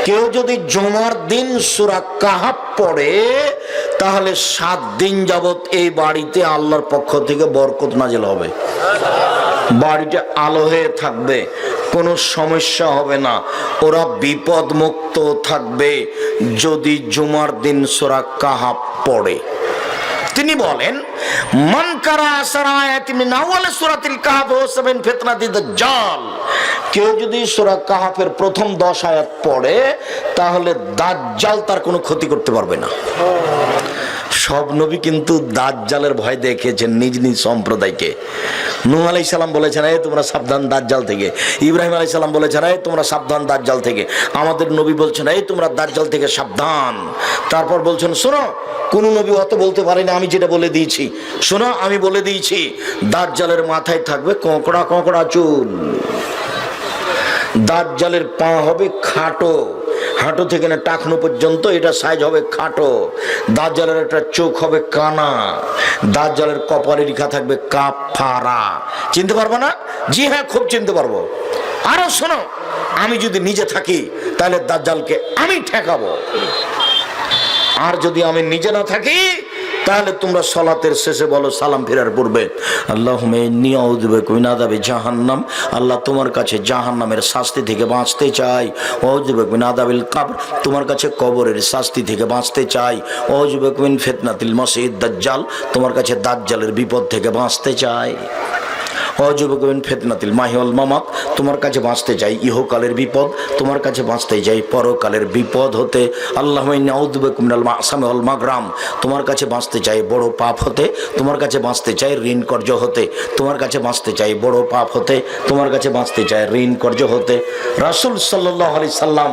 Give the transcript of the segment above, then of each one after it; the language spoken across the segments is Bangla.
কেউ যদি জুমার দিন সূরা কাহাফ পড়ে তাহলে 7 দিন যাবত এই বাড়িতে আল্লাহর পক্ষ থেকে বরকত নাজিল হবে, বাড়িটা আলো হয়ে থাকবে, কোনো সমস্যা হবে না, ওরা বিপদ মুক্ত থাকবে যদি জুমার দিন সূরা কাহাফ পড়ে। তিনি বলেন মান কারা আসরা আয়াতি মিন আউয়াল সূরাতিল কাহাফ ওয়া সাবিন ফিতনাতি দাজ্জাল, কেউ যদি সূরা কাহাফের প্রথম 10 আয়াত পড়ে তাহলে দাজ্জাল তার কোনো ক্ষতি করতে পারবে না। সব নবী কিন্তু দাজ্জালের ভয় দেখিয়েছেন নিজ নিজ সম্প্রদায়কে। নূহ আলাইহিস সালাম বলেছেন এই তোমরা সাবধান দাজ্জাল থেকে, ইব্রাহিম আলাইহিস সালাম বলেছেন এই তোমরা সাবধান দাজ্জাল থেকে, আমাদের নবী বলছেন এই তোমরা দাজ্জাল থেকে সাবধান। তারপর বলছেন শোনো, কোন নবী অত বলতে পারেনি, আমি যেটা বলে দিয়েছি শোনো, আমি বলে দিয়েছি দাজ্জালের মাথায় থাকবে কোঁকড়া কোঁকড়া চুল, দাজ্জালের পা হবে খাটো, হাঁটু থেকে না টাকনো পর্যন্ত এটা সাইজ হবে খাটো, দাজ্জালের একটা চোখ হবে কানা, দাজ্জালের কপালে লেখা থাকবে কাফারা। চিনতে পারবো না? জি হ্যাঁ, খুব চিনতে পারবো। আরো শোনো, আমি যদি নিজে থাকি তাহলে দাজ্জালকে আমি ঠেকাবো, আর যদি আমি নিজে না থাকি তাহলে তোমরা সালাতের শেষে বলো সালাম ফেরার পূর্বে আল্লাহুম্মা ইন্নী আউযু বিকা মিন আযাবি জাহান্নাম, আল্লাহ তোমার কাছে জাহান্নামের শাস্তি থেকে বাঁচতে চাই, আউযু বিকা মিন আযাবিল কবর, তোমার কাছে কবরের শাস্তি থেকে বাঁচতে চাই, আউযু বিকা মিন ফিতনাতিল মাসিহিদ দাজ্জাল, তোমার কাছে দাজ্জালের বিপদ থেকে বাঁচতে চাই, আউযু বিকা মিন ফিতনাতিল মাহিয়াল মামাত, তোমার কাছে বাঁচতে চাই ইহকালের বিপদ, তোমার কাছে বাঁচতে চাই পরকালের বিপদ হতে, আল্লাহুম্মা ইন্নী আউযু বিকা মিনাল মা'সামি ওয়াল মাগরাম, তোমার কাছে বাঁচতে চাই বড় পাপ হতে, তোমার কাছে বাঁচতে চাই ঋণ কর্জ হতে, তোমার কাছে বাঁচতে চাই বড় পাপ হতে, তোমার কাছে বাঁচতে চাই ঋণ কর্জ হতে। রাসূল সাল্লাল্লাহু আলাইহি সাল্লাম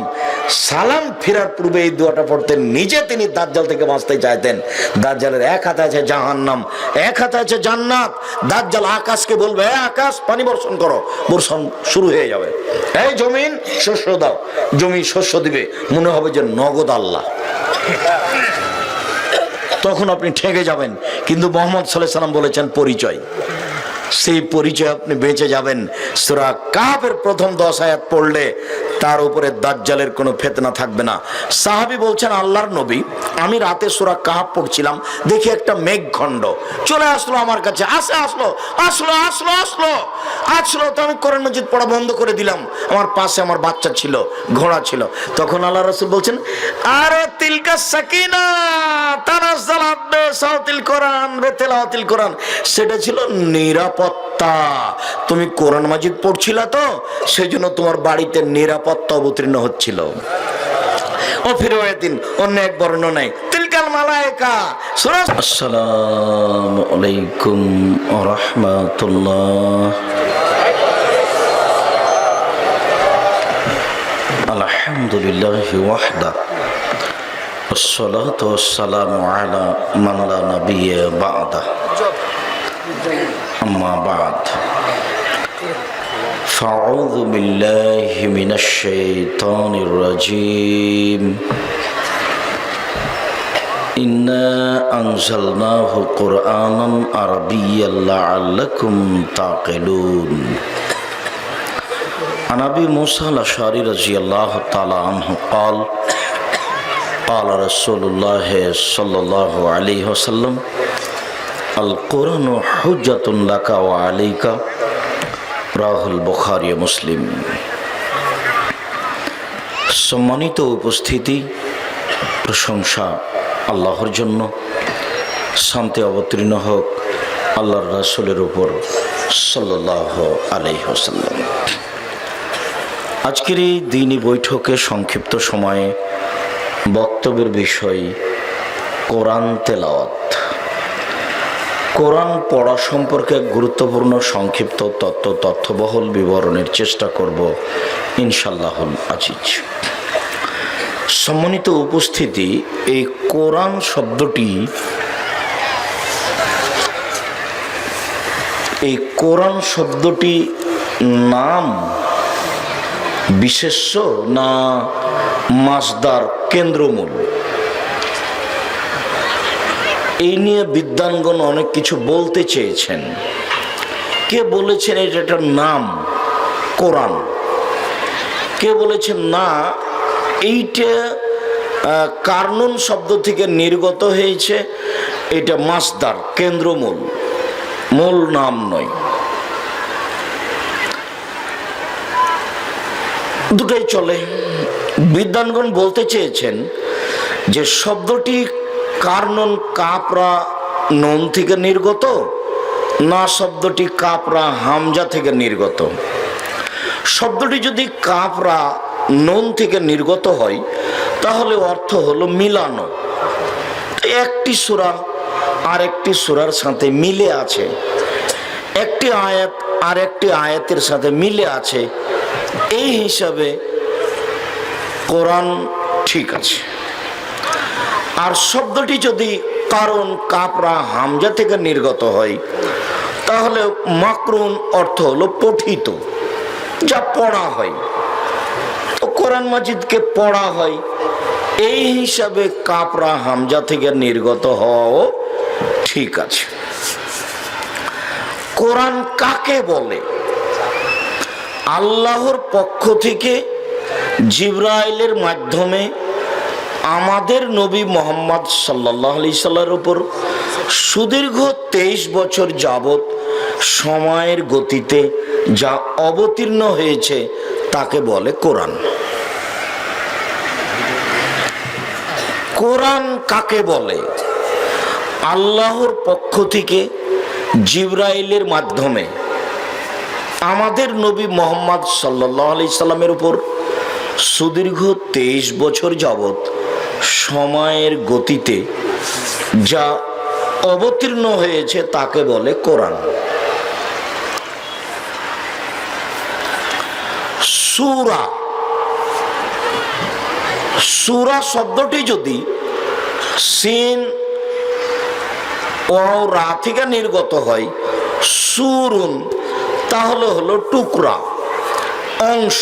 সালাম ফেরার পূর্বে এই দোয়াটা পড়তেন, নিজে তিনি দাজ্জাল থেকে বাঁচতে চাইতেন। দাজ্জালের এক হাতে আছে জাহান্নাম, এক হাতে আছে জান্নাত। দাজ্জাল আকাশকে বলবে আকাশ পানি বর্ষণ করো, বর্ষণ শুরু হয়ে যাবে, এই জমিন শস্য দাও, জমি শস্য দিবে, মনে হবে যে নগদ আল্লাহ, তখন আপনি ঠেকে যাবেন। কিন্তু মুহাম্মদ সাল্লাল্লাহু আলাইহি সাল্লাম বলেছেন পরিচয়, সেই পরিচয় আপনি বেঁচে যাবেন। সূরা কাহাফের প্রথম 10 আয়াত পড়লে তার উপরে দাজ্জালের কোনো ফিতনা থাকবে না। সাহাবী বলছেন আল্লাহর নবী, আমি রাতে সূরা কাহাফ পড়ছিলাম, দেখি একটা মেঘখণ্ড চলে আসলো আমার কাছে, আসলো তো আমি কোরআন মাজিদ পড়া বন্ধ করে দিলাম। আমার পাশে আমার বাচ্চা ছিল, ঘোড়া ছিল। তখন আল্লাহ রাসূল বলছেন আরে তিলকা সাকিনা তানাজ্জালাত বিসাউতিল কোরআন বিতিলাওয়াতিল কোরআন, সেটা ছিল নিরাপত্তা। তুমি কোরআন মাজিদ পড়ছিলা তো, সেজন্য তোমার বাড়িতে নিরাপত্তা অবতীর্ণ হচ্ছিল। ও ফিরওয়ায়াতিন অন্য এক বর্ণনায় তিলকাল মালায়েকা। আসসালামু আলাইকুম ওয়া রাহমাতুল্লাহ। আলহামদুলিল্লাহি ওয়াহদা والصلاة والسلام على من لا نبي بعده أما بعد فأعوذ بالله من الشيطان الرجيم إنا أنزلناه قرآنا عربيا لعلكم تعقلون عن أبي موسى الأشعري رضي الله تعالى عنه قال قال رسول الله صلى الله عليه وسلم القرآن حجة لك وعليك রাহুল বুখারী মুসলিম। সম্মানিত উপস্থিতি, প্রশংসা আল্লাহর জন্য, শান্তি অবতীর্ণ হোক আল্লাহর রাসূলের উপর সাল্লাল্লাহু আলাইহি ওয়াসাল্লাম। আজকের এই দিনী বৈঠকে সংক্ষিপ্ত সময়ে বক্তব্যের বিষয় কোরআন তেলাওয়াত। কোরআন পড়া সম্পর্কে গুরুত্বপূর্ণ সংক্ষিপ্ত তথ্যবহুল বিবরণের চেষ্টা করব ইনশাআল্লাহুল আজিজ। সম্মানিত উপস্থিতি, এই কোরআন শব্দটি, নাম বিশেষ্য না মাসদার কেন্দ্রমূল, এই নিয়ে বিদ্বানগণ অনেক কিছু বলতে চেয়েছেন। কে বলেছেন এটা নাম কোরআন, কে বলেছেন না এইটা কারনুন শব্দ থেকে নির্গত হয়েছে। এটা মাসদার, কেন্দ্রমূল, মূল নাম নয়। দুটাই চলে। বিদ্বানগণ বলতে চেয়েছেন যে শব্দটি কারনুন কাপরা নুন থেকে নির্গত, না শব্দটি কাপরা হামজা থেকে নির্গত। শব্দটি যদি কাপরা নুন থেকে নির্গত হয় তাহলে অর্থ হলো মিলানো। একটি সূরা আর একটি সূরার সাথে মিলে আছে, একটি আয়াত আর একটি আয়াতের সাথে মিলে আছে, এই হিসাবে কোরআন ঠিক আছে। আর শব্দটি যদি কারণ কাপরা হামজা থেকে নির্গত হয় তাহলে মাকরুন অর্থ হলো পঠিত, যা পড়া হয়। তো কোরআন মাজিদকে পড়া হয়, এই হিসাবে কাপরা হামজা থেকে নির্গত হওয়াও ঠিক আছে। কোরআন কাকে বলে? আল্লাহর পক্ষ থেকে জিবরাইলের মাধ্যমে আমাদের নবী মুহাম্মদ সাল্লাল্লাহু আলাইহি সাল্লামের উপর সুদীর্ঘ 23 বছর যাবত সময়ের গতিতে যা অবতীর্ণ হয়েছে তাকে বলে কোরআন। কোরআন কাকে বলে? আল্লাহর পক্ষ থেকে জিবরাইলের মাধ্যমে আমাদের নবী মুহাম্মদ সাল্লাল্লাহু আলাইহি সাল্লামের উপর সুদীর্ঘ 23 বছর যাবত সময়ের গতিতে যা অবতীর্ণ হয়েছে তাকে বলে কোরআন। সূরা, সূরা শব্দটি যদি সিন ও রা থেকে নির্গত হয়, সুরুন, তাহলে হলো টুকরা, অংশ।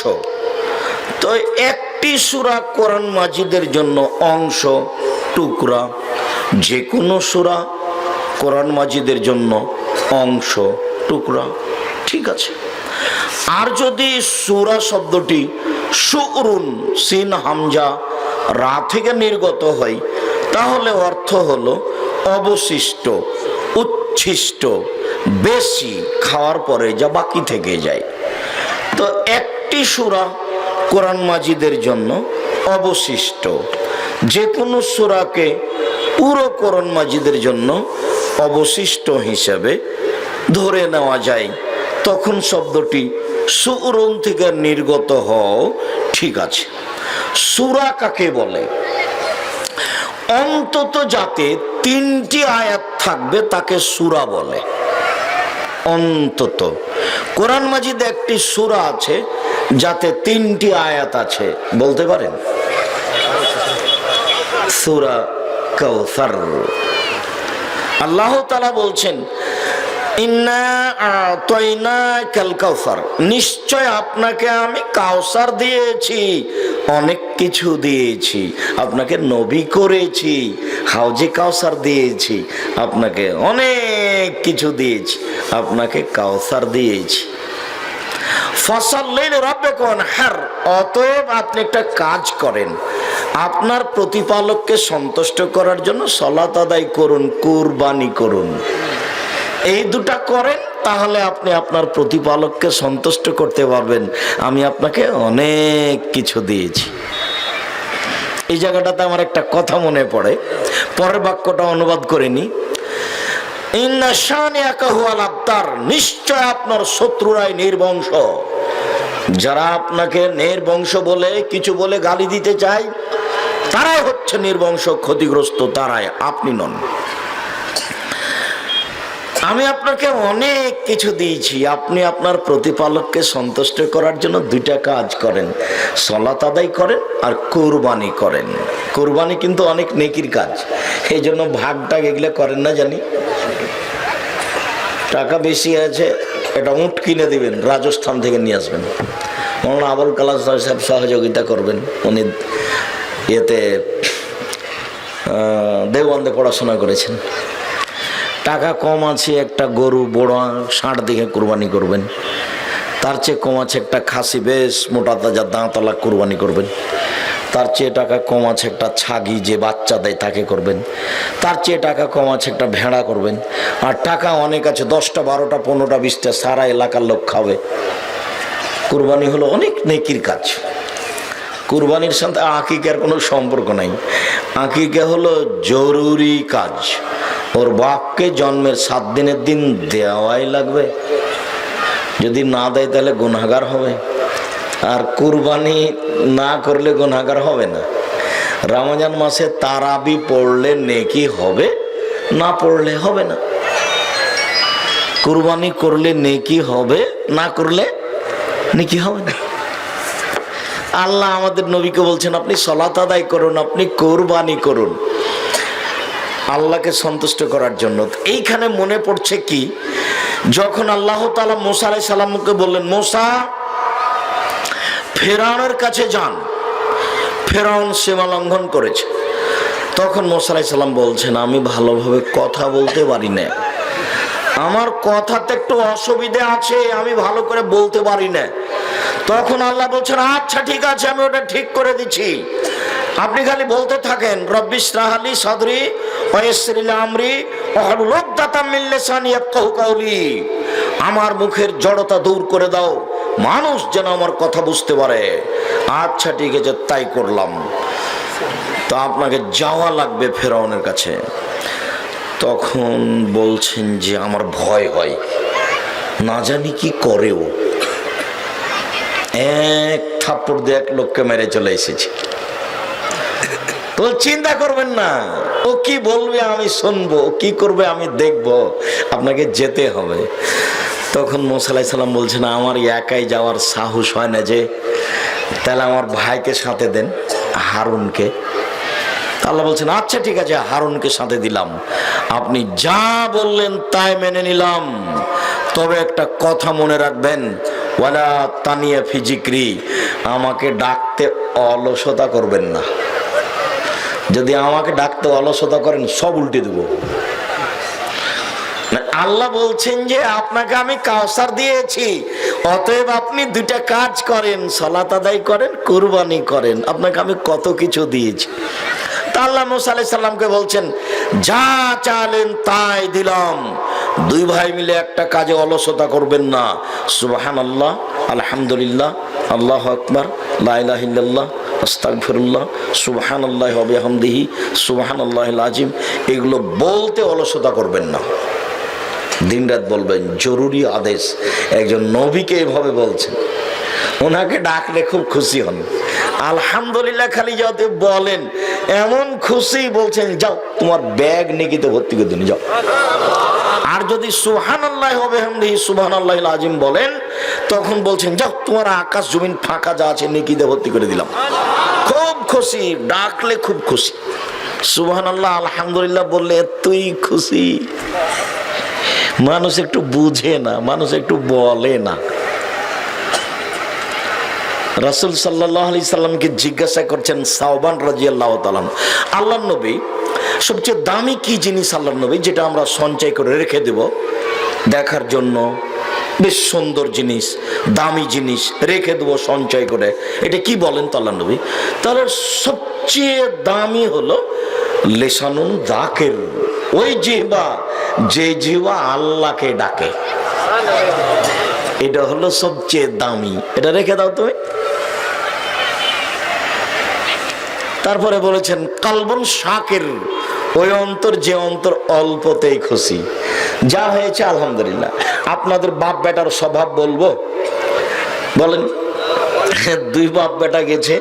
তো একটি সূরা কোরআন মাজিদের জন্য অংশ, টুকরা। যে কোনো সূরা কোরআন মাজিদের জন্য অংশ, টুকরা, ঠিক আছে। আর যদি সূরা শব্দটি সুরুন, সিন হামজা রা থেকে নির্গত হয় তাহলে অর্থ হলো অবশিষ্ট, উচ্ছিষ্ট, বেশি, খাওয়ার পরে যা বাকি থেকে যায়। তো একটি সূরা কোরআন মাজিদের জন্য অবশিষ্ট। যে কোনো সূরাকে পুরো কোরআন মাজিদের জন্য অবশিষ্ট হিসেবে ধরে নেওয়া যায়, তখন শব্দটি সুরুন থেকে নির্গত হও ঠিক আছে। সূরা কাকে বলে? অন্তত যাতে 3টি আয়াত থাকবে তাকে সূরা বলে। অন্তত কোরআন মাজিদে একটি সূরা আছে যাতে 3টি আয়াত আছে, বলতে পারেন? সূরা কাউসার। আল্লাহ তাআলা বলছেন, ইন্না আ'তাইনাকাল কাউসার, নিশ্চয় আপনাকে আমি কাউসার দিয়েছি, অনেক কিছু দিয়েছি, আপনাকে নবী করেছি, হাউজে কাউসার দিয়েছি, আপনাকে অনেক কিছু দিয়েছি, আপনাকে কাউসার দিয়েছি। ফাসাল্লি লিরাব্বিকা ওয়ানহার, অতএব আপনি একটা কাজ করেন, আপনার প্রতিপালককে সন্তুষ্ট করার জন্য সালাত আদায় করুন, কুরবানি করুন। এই দুটা করেন তাহলে আপনি আপনার প্রতিপালককে সন্তুষ্ট করতে পারবেন। আমি আপনাকে অনেক কিছু দিয়েছি। এই জায়গাটাতে আমার একটা কথা মনে পড়ে, পরের বাক্যটা অনুবাদ করে নি। ইন্না শানিআকা হুয়াল আবতার, নিশ্চয় আপনার শত্রুরাই নির্বংশ। যারা আপনাকে নির্বংশ বলে কিছু বলে গালি দিতে চায় তারাই হচ্ছে নির্বংশ, ক্ষতিগ্রস্ত তারাই, আপনি নন। আমি আপনাকে অনেক কিছু দিয়েছি, আপনি আপনার প্রতিপালককে সন্তুষ্ট করার জন্য 2টা কাজ করেন, সালাত আদায় করেন আর কুরবানি করেন। কুরবানি কিন্তু অনেক নেকির কাজ, এই জন্য ভাগটা এগুলো করেন না জানি। টাকা বেশি আছে, এটা উট কিনে দিবেন, রাজস্থান থেকে নিয়ে আসবেন, মৌলানা আবুল কালাম সাহেব সহযোগিতা করবেন, উনি এতে দেওবন্দে পড়াশোনা করেছেন। টাকা কম আছে, একটা গরু বড় ষাঁড় দেখে কুরবানি করবেন, তার চেয়ে কম আছে একটা খাসি বেশ মোটা তাজা দাঁতওয়ালা কুরবানি করবেন, তার চেয়ে টাকা কম আছে একটা ছাগি যে বাচ্চা দেয় তাকে করবেন, তার চেয়ে টাকা কম আছে একটা ভেড়া করবেন, আর টাকা অনেক আছে 10টা 12টা 15টা 20টা সারা এলাকার লোক খাবে। কুরবানি হলো অনেক নেকির কাজ। কুরবানির সাথে আকিকার কোনো সম্পর্ক নাই। আকিকা হলো জরুরি কাজ। ওর বাপকে জন্মের 7 দিনের দিন দেওয়াই লাগবে, যদি না দেয় তাহলে গুনাহগার হবে। আর কুরবানি না করলে গুনাহগার হবে না। রমজান মাসে তারাবি পড়লে নেকি হবে, না পড়লে হবে না। কুরবানি করলে নেকি হবে, না করলে নেকি হবে না। আল্লাহ আমাদের নবীকে বলছেন আপনি সালাত আদায় করুন, আপনি কুরবানি করুন আল্লাহকে সন্তুষ্ট করার জন্য। এইখানে মনে পড়ছে কি, যখন আল্লাহ তাআলা মুসা আলাইহিস সালামকে বললেন মুসা ফেরাউনের কাছে যান, ফেরাউন সীমা লঙ্ঘন করেছে, তখন মুসা আলাইহিস সালাম বলছেন আমি ভালোভাবে কথা বলতে পারি না, আমার কথাতে একটু অসুবিধা আছে, আমি ভালো করে বলতে পারি না। তখন আল্লাহ বলছেন আচ্ছা ঠিক আছে, আমি ওটা ঠিক করে দিচ্ছি, আপনি খালি বলতে থাকেন রব্বি ইশরাহ লি সাদরি ওয়া ইয়াসসির লি আমরি ওয়াহলুল উকদাতাম মিন লিসানি ইয়াফকাহু কাওলি। আমার মুখের জড়তা দূর করে দাও, মানুষ যেন আমার কথা বুঝতে পারে। আচ্ছা ঠিক আছে, তাই করলাম। তো আপনাকে যাওয়া লাগবে ফেরাউনের কাছে। তখন বলছেন যে আমার ভয় হয়, না জানি কি করেও। এক থাপ্পড় দিয়ে এক লোককে মেরে চলে এসেছে। তো চিন্তা করবেন না, ও কি বলবে আমি শুনবো, কি করবে আমি দেখবো, আপনাকে যেতে হবে। তখন মুসা আলাইহিস সালাম বলছেন আমার একাই যাওয়ার সাহস হয় না, যে তাহলে আমার ভাইকে সাথে দেন, হারুনকে। আল্লাহ বলছেন আচ্ছা ঠিক আছে, হারুনকে সাথে দিলাম, আপনি যা বললেন তাই মেনে নিলাম, তবে একটা কথা মনে রাখবেন ওয়ালা তানিয়া ফি যিকরি, আমাকে ডাকতে অলসতা করবেন না। যদি আমাকে ডাকতে অলসতা করেন সব উল্টে দেব। আল্লাহ বলছেন যে আপনাকে আমি কাউসার দিয়েছি, অতএব আপনি দুইটা কাজ করেন, সালাত আদায় করেন, কুরবানি করেন, আপনাকে আমি কত কিছু দিয়েছি। তা আল্লাহ মুসা আলাইহিস সালামকে বলছেন যা চাইলেন তাই দিলাম, দুই ভাই মিলে একটা কাজে অলসতা করবেন না। সুবহানাল্লাহ, আলহামদুলিল্লাহ, আল্লাহু আকবার, লা ইলাহা ইল্লাল্লাহ, আস্তাগফিরুল্লাহ, সুবহানাল্লাহি ওয়া বিহামদিহি, সুবহানাল্লাহিল আযীম, এগুলো বলতে অলসতা করবেন না, দিনরাত বলবেন, জরুরি আদেশ। একজন নবীকে এভাবে বলছেন, ওনাকে ডাকলে খুব খুশি হন। আলহামদুলিল্লাহ খালি যাতে বলেন এমন খুশি, বলছেন যাও তোমার ব্যাগ নেকিতে ভর্তি করে দিন যাও। আর যদি সুবহানাল্লাহি ওয়া বিহামদিহি সুবহানাল্লাহিল আযীম বলেন, তখন বলছেন যাও তোমার আকাশ জমিন ফাঁকা যা আছে নেকিতে ভর্তি করে দিলাম। খুব খুশি, ডাকলে খুব খুশি। সুবহানাল্লাহ আলহামদুলিল্লাহ বললে এতই খুশি। মানুষ একটু বুঝে না, মানুষ একটু বলে না। রাসূল সাল্লাল্লাহু আলাইহি সাল্লামকে জিজ্ঞাসা করছেন সাওবান রাদিয়াল্লাহু তাআলা, আল্লাহর নবী সবচেয়ে দামি কি জিনিস আল্লাহর নবী, যেটা আমরা সঞ্চয় করে রেখে দেব দেখার জন্য, বেশ সুন্দর জিনিস, দামি জিনিস রেখে দেবো সঞ্চয় করে, এটা কি বলেন তো আল্লাহর নবী? তাহলে সবচেয়ে দামি হলো লিসানুন যাকির, ওই জিহ্বা যে জিহ্বা আল্লাহকে ডাকে, এটা হলো সবচেয়ে দামি, এটা রেখে দাও তুমি। তারপরে বলেছেন কালবুন শাকির, ওই অন্তর যে অন্তর অল্পতেই খুশি, যা হয়েছে আলহামদুলিল্লাহ। আপনাদের বাপ বেটার স্বভাব বলবো, বলেন দুই বাপ বেটা গেছে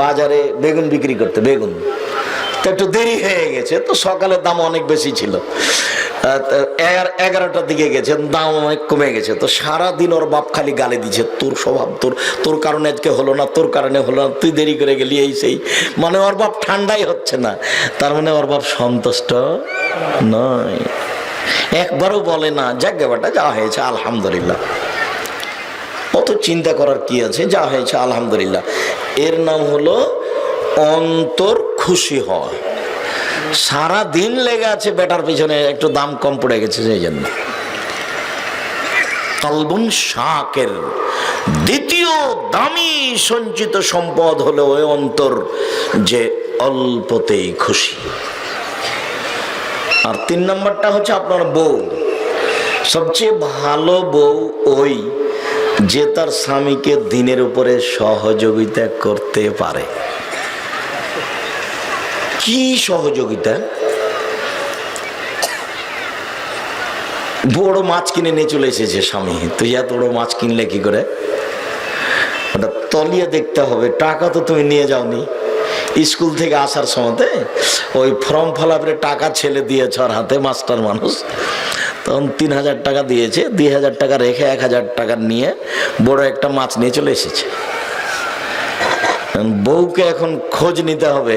বাজারে বেগুন বিক্রি করতে, বেগুন তো একটু দেরি হয়ে গেছে, তো সকালের দাম অনেক বেশি ছিল, 11টার দিকে গেছে, দাম অনেক কমে গেছে। তো সারাদিন ওর বাপ খালি গালি দিচ্ছে, তোর স্বভাব, তোর কারণে আজকে হলো না, তোর কারণে হলো না, তুই দেরি করে গেলি, এই সেই। মানে ওর বাপ ঠান্ডাই হচ্ছে না, তার মানে ওর বাপ সন্তুষ্ট নয়, একবারও বলে না যাক ব্যাপারটা যা হয়েছে আলহামদুলিল্লাহ। অত চিন্তা করার কি আছে, যা হয়েছে আলহামদুলিল্লাহ। এর নাম হলো অন্তর খুশি হওয়া। সারা দিন লেগে আছে বেটার পিছনে, একটু দাম কম পড়ে গেছে সেই জন্য। কালবুন শাকির, দ্বিতীয় দামি সঞ্চিত সম্পদ হলো ওই অন্তর যে অল্পতেই খুশি। আর 3 নম্বরটা হচ্ছে আপনার বউ। সবচেয়ে ভালো বউ ওই যে তার স্বামীকে দিনের উপরে সহযোগিতা করতে পারে। কি সহযোগিতা? বড় মাছ কিনে নিয়ে চলে এসেছে স্বামী, তুই এত বড় মাছ কিনলে কি করে? ওটা তলিয়ে দেখতে হবে, টাকা তো তুমি নিয়ে যাওনি। স্কুল থেকে আসার সময়তে ওই ফর্ম ফিলাপের টাকা ছেলে দিয়েছ আর হাতে, মাস্টার মানুষ, তখন 3000 টাকা দিয়েছে, 2000 টাকা রেখে 1000 টাকা নিয়ে বড় একটা মাছ নিয়ে চলে এসেছে। বউকে এখন খোঁজ নিতে হবে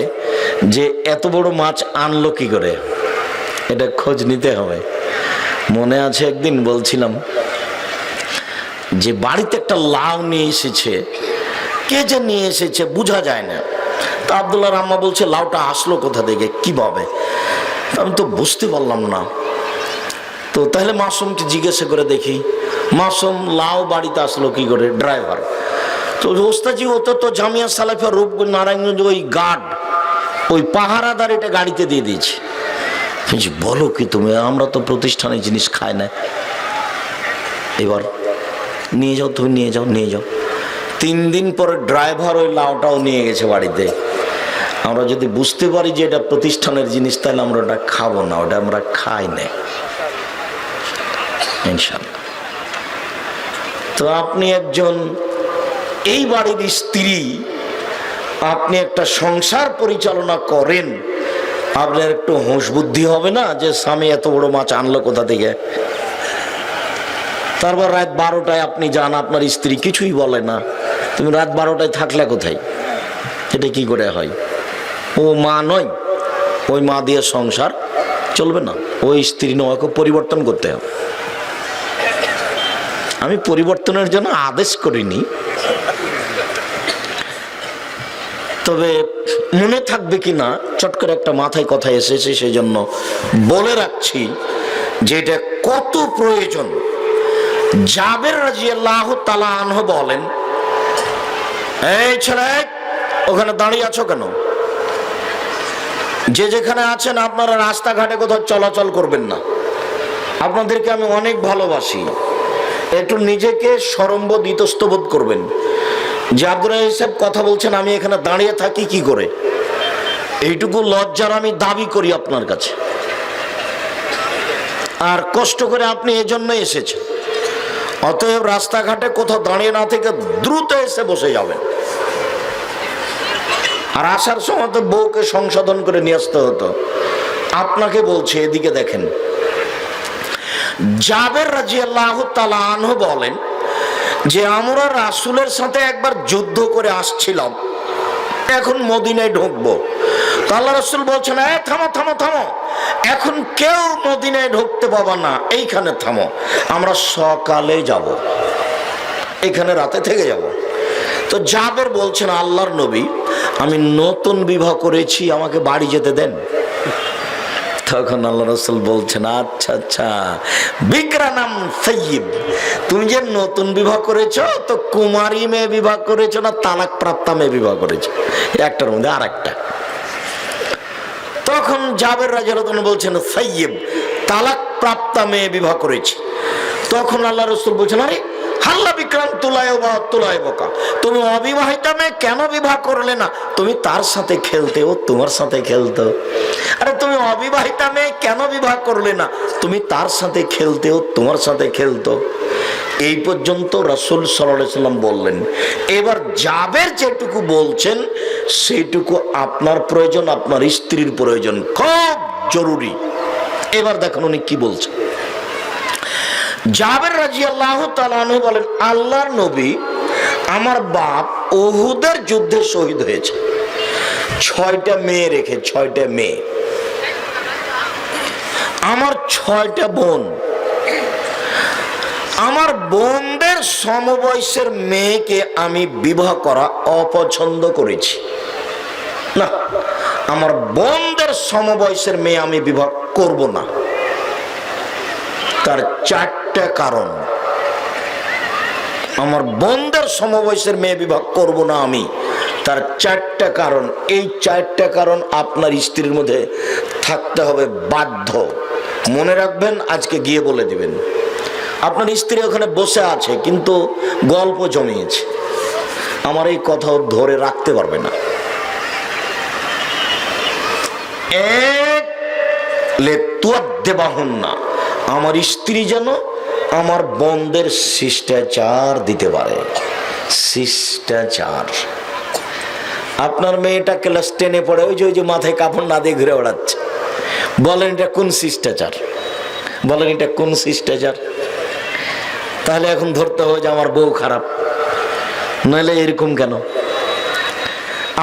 যে এত বড় মাছ আনলো কি করে, এটা খোঁজ নিতে হবে। মনে আছে একদিন বলছিলাম যে বাড়িতে একটা লাউ নিয়ে এসেছে, কে যে নিয়ে এসেছে বোঝা যায় না। তা আব্দুল্লাহর আম্মা বলছে লাউটা আসলো কোথা থেকে, কিভাবে? আমি তো বুঝতে পারলাম না। তো তাহলে মাসুমকে জিজ্ঞাসা করে দেখি, মাসুম লাউ বাড়িতে আসলো কি করে? ড্রাইভার তো ওস্তাজি, ও তো জামিয়া সালাফিয়া রূপগঞ্জ নারায়ণগঞ্জ ওই গার্ড, ওই পাহারাদার এটা গাড়িতে দিয়ে দিয়েছে। বলো কি তুমি? আমরা তো প্রতিষ্ঠানের জিনিস খাই না। এবার নিয়ে যাও, তুমি নিয়ে যাও, নিয়ে যাও। 3 দিন পরে ড্রাইভার ওই লাউটাও নিয়ে গেছে বাড়িতে। আমরা যদি বুঝতে পারি যে এটা প্রতিষ্ঠানের জিনিস, তাহলে আমরা ওটা খাবো না, ওটা আমরা খাই না ইনশাআল্লাহ। তো আপনি একজন এই বাড়ির স্ত্রী, আপনি একটা সংসার পরিচালনা করেন, আপনার একটু হুঁশ বুদ্ধি হবে না যে স্বামী এত বড় মাছ আনলো কোথা থেকে? তারপর রাত 12টায় আপনি যান, আপনার স্ত্রী কিছুই বলে না, তুমি রাত 12টায় থাকলে কোথায়? এটা কি করে হয়? ও মা নয়, ওই মা দিয়ে সংসার চলবে না। ওই স্ত্রী নয়, ওকে পরিবর্তন করতে হবে। আমি পরিবর্তনের জন্য আদেশ করিনি, তবে মনে থাকবে কি না চট করে একটা মাথায় কথা এসেছে, সেই জন্য বলে রাখছি যে এটা কত প্রয়োজন। জাবের রাদিয়াল্লাহু তাআলা আনহু বলেন, এই ছেলে ওখানে দাঁড়িয়ে আছো কেন? যে যেখানে আছেন আপনারা রাস্তাঘাটে কোথাও চলাচল করবেন না। আপনাদেরকে আমি অনেক ভালোবাসি, একটু নিজেকে শরমবোধ ইতস্তবোধ করবেন যে আব্দুর রাজ্জাক সাহেব কথা বলছেন, আমি এখানে দাঁড়িয়ে থাকি কি করে? এইটুকু লজ্জার আমি দাবি করি আপনার কাছে। আর কষ্ট করে আপনি এজন্য এসেছেন, অতএব রাস্তাঘাটে কোথাও দাঁড়িয়ে না থেকে দ্রুত এসে বসে যাবেন। আর আসার সময় তো বউকে সংশোধন করে নিয়ে আসতে হতো। আপনাকে বলছে, এদিকে দেখেন। জাবের রাদিয়াল্লাহু তাআলা আনহু বলেন যে আমরা রাসূলের সাথে একবার যুদ্ধ করে আসছিলাম, এখন মদিনায় ঢুকবো। তো আল্লাহ রাসূল বলছেন, এই থামো থামো থামো, এখন কেউ মদিনায় ঢুকতে পাবা না, এইখানে থামো, আমরা সকালে যাব, এখানে রাতে থেকে যাব। তো জাবের বলছেন, আল্লাহর নবী, আমি নতুন বিবাহ করেছি, আমাকে বাড়ি যেতে দেন। তখন আল্লাহ রাসূল বলছেন, আচ্ছা আচ্ছা, বিকরানাম সাইয়্যিব, তুমি যে নতুন বিবাহ করেছো তো কুমারী মেয়ে বিবাহ করেছো না তালাক প্রাপ্তা মেয়ে বিবাহ করেছো? একটার মধ্যে আর একটা। তখন জাবের রাদিয়াল্লাহু তাআলা বলছেন, সাইয়্যিব, তালাক প্রাপ্তা মেয়ে বিবাহ করেছি। তখন আল্লাহ রাসূল বলছেন, আরে হাল্লা বিক্রাম তুলায় বকা, তুমি অবিবাহিতা মেয়ে কেন বিবাহ করলে না? তুমি তার সাথে খেলতে, ও তোমার সাথে খেলতো। আরে তুমি অবিবাহিতা মেয়ে কেন বিবাহ করলে না? তুমি তার সাথে খেলতে, ও তোমার সাথে খেলতো। এই পর্যন্ত রাসূল সাল্লাল্লাহু আলাইহি সাল্লাম বললেন। এবার জাবের যেটুকু বলছেন সেইটুকু আপনার প্রয়োজন, আপনার স্ত্রীর প্রয়োজন, খুব জরুরি। এবার দেখুন উনি কি বলছেন। জাবের রাদিয়াল্লাহু তাআলা আনহু বলেন, আল্লাহর নবী, আমার বাপ উহুদের যুদ্ধে শহীদ হয়েছে, 6টা মেয়ে রেখে, 6টা মেয়ে। আমার 6টা বোন, আমার বোনদের সমবয়সের মেয়েকে আমি বিবাহ করা অপছন্দ করেছি। না, আমার বোনদের সমবয়সের মেয়ে আমি বিবাহ করব না। তার 4টা কারণ। আমার বোনদের সমবয়সের মেয়ে বিবাহ করব না আমি, তার চারটা কারণ। এই চারটা কারণ আপনার স্ত্রীর মধ্যে থাকতে হবে বাধ্য। মনে রাখবেন, আজকে গিয়ে বলে দিবেন। আপনার স্ত্রী ওখানে বসে আছে কিন্তু গল্প জমিয়েছে, আমার এই কথাও ধরে রাখতে পারবে না। এক, লেতুয়াদ্দেবাহুন না, আমার স্ত্রী যেন আমার বন্ধের শিষ্টাচার দিতে পারে। শিষ্টাচার। আপনার মেয়েটা ক্লাস 10-এ পড়ে, ওই যে মাথায় কাপড় না দিয়ে ঘুরে বেড়াচ্ছে, বলেন এটা কোন শিষ্টাচার? বলেন এটা কোন শিষ্টাচার? তাহলে এখন ধরতে হবে যে আমার বউ খারাপ, নইলে এরকম কেন?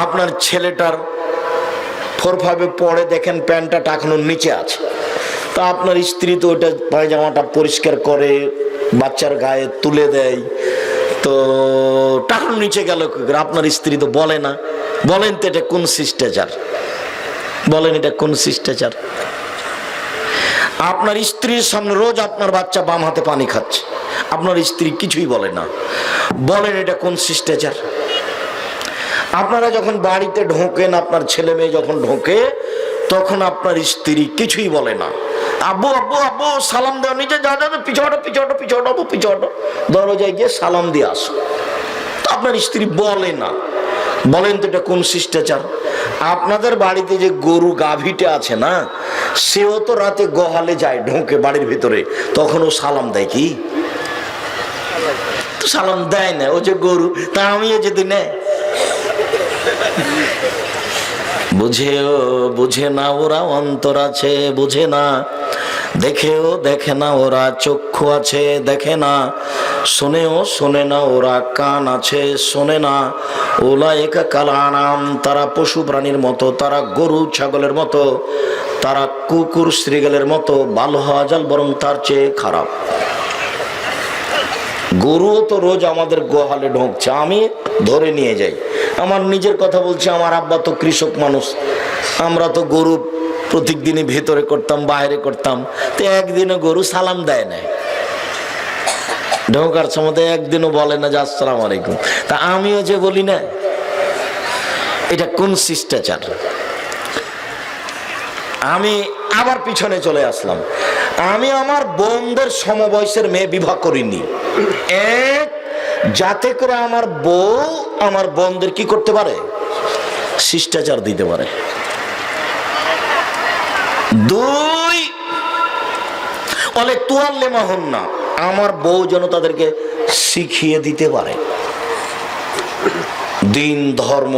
আপনার ছেলেটার 4-5-এ পড়ে, দেখেন প্যান্টটা টাকানোর নিচে আছে, তা আপনার স্ত্রী তো ওটা পায়জামাটা পরিষ্কার করে বাচ্চার গায়ে তুলে দেয়, তো টাকানোর নিচে গেল কি করে? আপনার স্ত্রী তো বলে না। বলেন তো এটা কোন শিষ্টাচার? বলেন এটা কোন শিষ্টাচার? আপনার স্ত্রীর সামনে রোজ আপনার বাচ্চা বাম হাতে পানি খাচ্ছে, আপনার স্ত্রী কিছুই বলে না, বলেন এটা কোন শিষ্টাচার? আপনারা যখন বাড়িতে ঢোকেন, আপনার ছেলে মেয়ে যখন ঢোকে, তখন আপনার স্ত্রী কিছুই বলে না, আব্বু আব্বু আব্বু সালাম দেওয়া, নিচে যা যাবে, পিছটো পিছটো পিছটো পিছটো, দরজায় গিয়ে সালাম দিয়ে আসো, আপনার স্ত্রী বলে না। বলেন তো এটা কোন শিষ্টাচার? আপনাদের বাড়িতে যে গরু গাভীটা আছে না, সেও তো রাতে গোহালে যায়, ঢোকে বাড়ির ভিতরে, তখন ও সালাম দেয় কি? তো সালাম দেয় না, ও যে গরু, তা আমিও যদি নেয়। বুঝেও বুঝে না ওরা, অন্তর আছে বুঝে না, দেখেও দেখে না ওরা, চক্ষু আছে দেখে না, শোনেও শোনে না ওরা, কান আছে শোনে না। উলাইকা কাল আনাম, তারা পশু প্রাণীর মতো, তারা গরু ছাগলের মতো, তারা কুকুর শ্রীগালের মতো, বাল হাজাল, বরং তার চেয়ে খারাপ। গরুও তো রোজ আমাদের গোহালে ঢুকছে, আমি ধরে নিয়ে যাই। আমার নিজের কথা বলছি, আমার আব্বা তো কৃষক মানুষ, আমরা তো গরু প্রত্যেক দিনই ভেতরে করতাম, বাইরে করতাম, তো একদিনও গরু সালাম দেয় না, ঢোকার সময় একদিনও বলে না যে আসসালামু আলাইকুম। তা আমিও যে বলি না, এটা কোন শিষ্টাচার? আমি আবার পিছনে চলে আসলাম। আমি আমার বোনদের সমবয়সের মেয়ে বিবাহ করিনি, এক, যাতে করে আমার বউ আমার বোনদের কি করতে পারে? শিষ্টাচার দিতে পারে। দুই, অলে তুয়াল্লে মাহন না, আমার বউ যেন তাদেরকে শিখিয়ে দিতে পারে দিন, ধর্ম,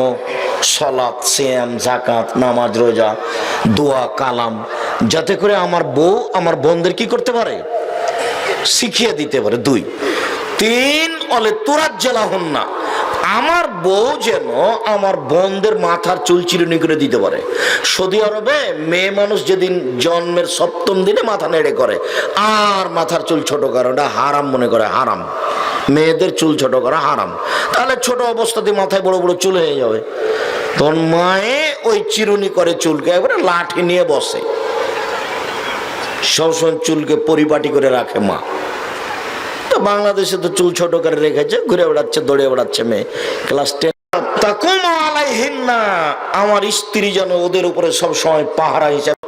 সলাত, সিয়াম, যাকাত, নামাজ, রোজা, দোয়া, কালাম, যাতে করে আমার বউ আমার বোনদের কি করতে পারে? শিখিয়ে দিতে পারে। দুই। তিন, অলে তুরাত জেলা হন না, আমার বউ যেন আমার বোনদের মাথার চুল চিরুনি করে দিতে পারে। সৌদি আরবে মেয়ে মানুষ যেদিন জন্মের 7ম দিনে মাথা নেড়ে করে, আর মাথার চুল ছোট করে, ওটা হারাম মনে করে, হারাম। মেয়েদের চুল ছোট করা হারাম। তাহলে ছোট অবস্থাতে মাথায় বড় বড় চুল হয়ে যাবে। তোর মায়ে ওই চিরুনি করে চুলকে, একবারে লাঠি নিয়ে বসে, সবসময় চুলকে পরিপাটি করে রাখে মা। তো বাংলাদেশে তো চুল ছোট করে রেখেছে, ঘুরে বেড়াচ্ছে, দৌড়ে বেড়াচ্ছে মেয়ে ক্লাস 10। আমার স্ত্রী যেন ওদের উপরে সব সময় পাহারা হিসাবে।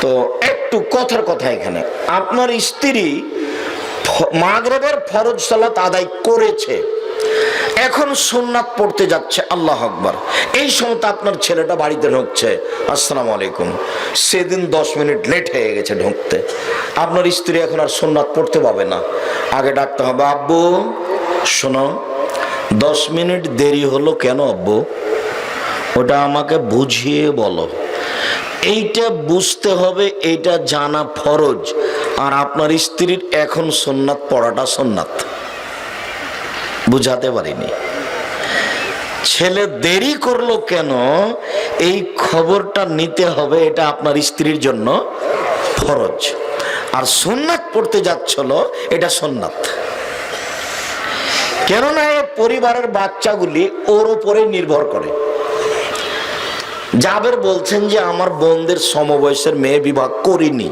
তো একটু কথার কথা, এখানে আপনার স্ত্রী মাগরিবের ফরজ সালাত আদায় করেছে, এখন সুন্নাত পড়তে যাচ্ছে, আল্লাহু আকবার, এই সময় আপনার ছেলেটা বাড়িতে ঢুকছে, আসসালামু আলাইকুম, সেদিন 10 মিনিট লেট হয়ে গেছে ঢুকতে, আপনার স্ত্রী এখন আর সুন্নাত পড়তে পাবে না, আগে ডাকতে হবে, আব্বু শোনো, 10 মিনিট দেরি হলো কেন আব্বু? ওটা আমাকে বুঝিয়ে বলো। এইটা বুঝতে হবে, এইটা জানা ফরজ। আর আপনার স্ত্রীর এখন সুন্নাত পড়াটা সুন্নাত, বুঝাতে পারিনি। ছেলে দেরি করলো কেন, এই খবরটা নিতে হবে, এটা আপনার স্ত্রীর জন্য ফরজ। আর সুন্নাত পড়তে যাচ্ছিল, এটা সুন্নাত। কেননা এই পরিবারের বাচ্চাগুলি ওর উপরে নির্ভর করে। জাবের বলছেন যে আমার বোনদের সমবয়সের মেয়ে বিবাহ করিনি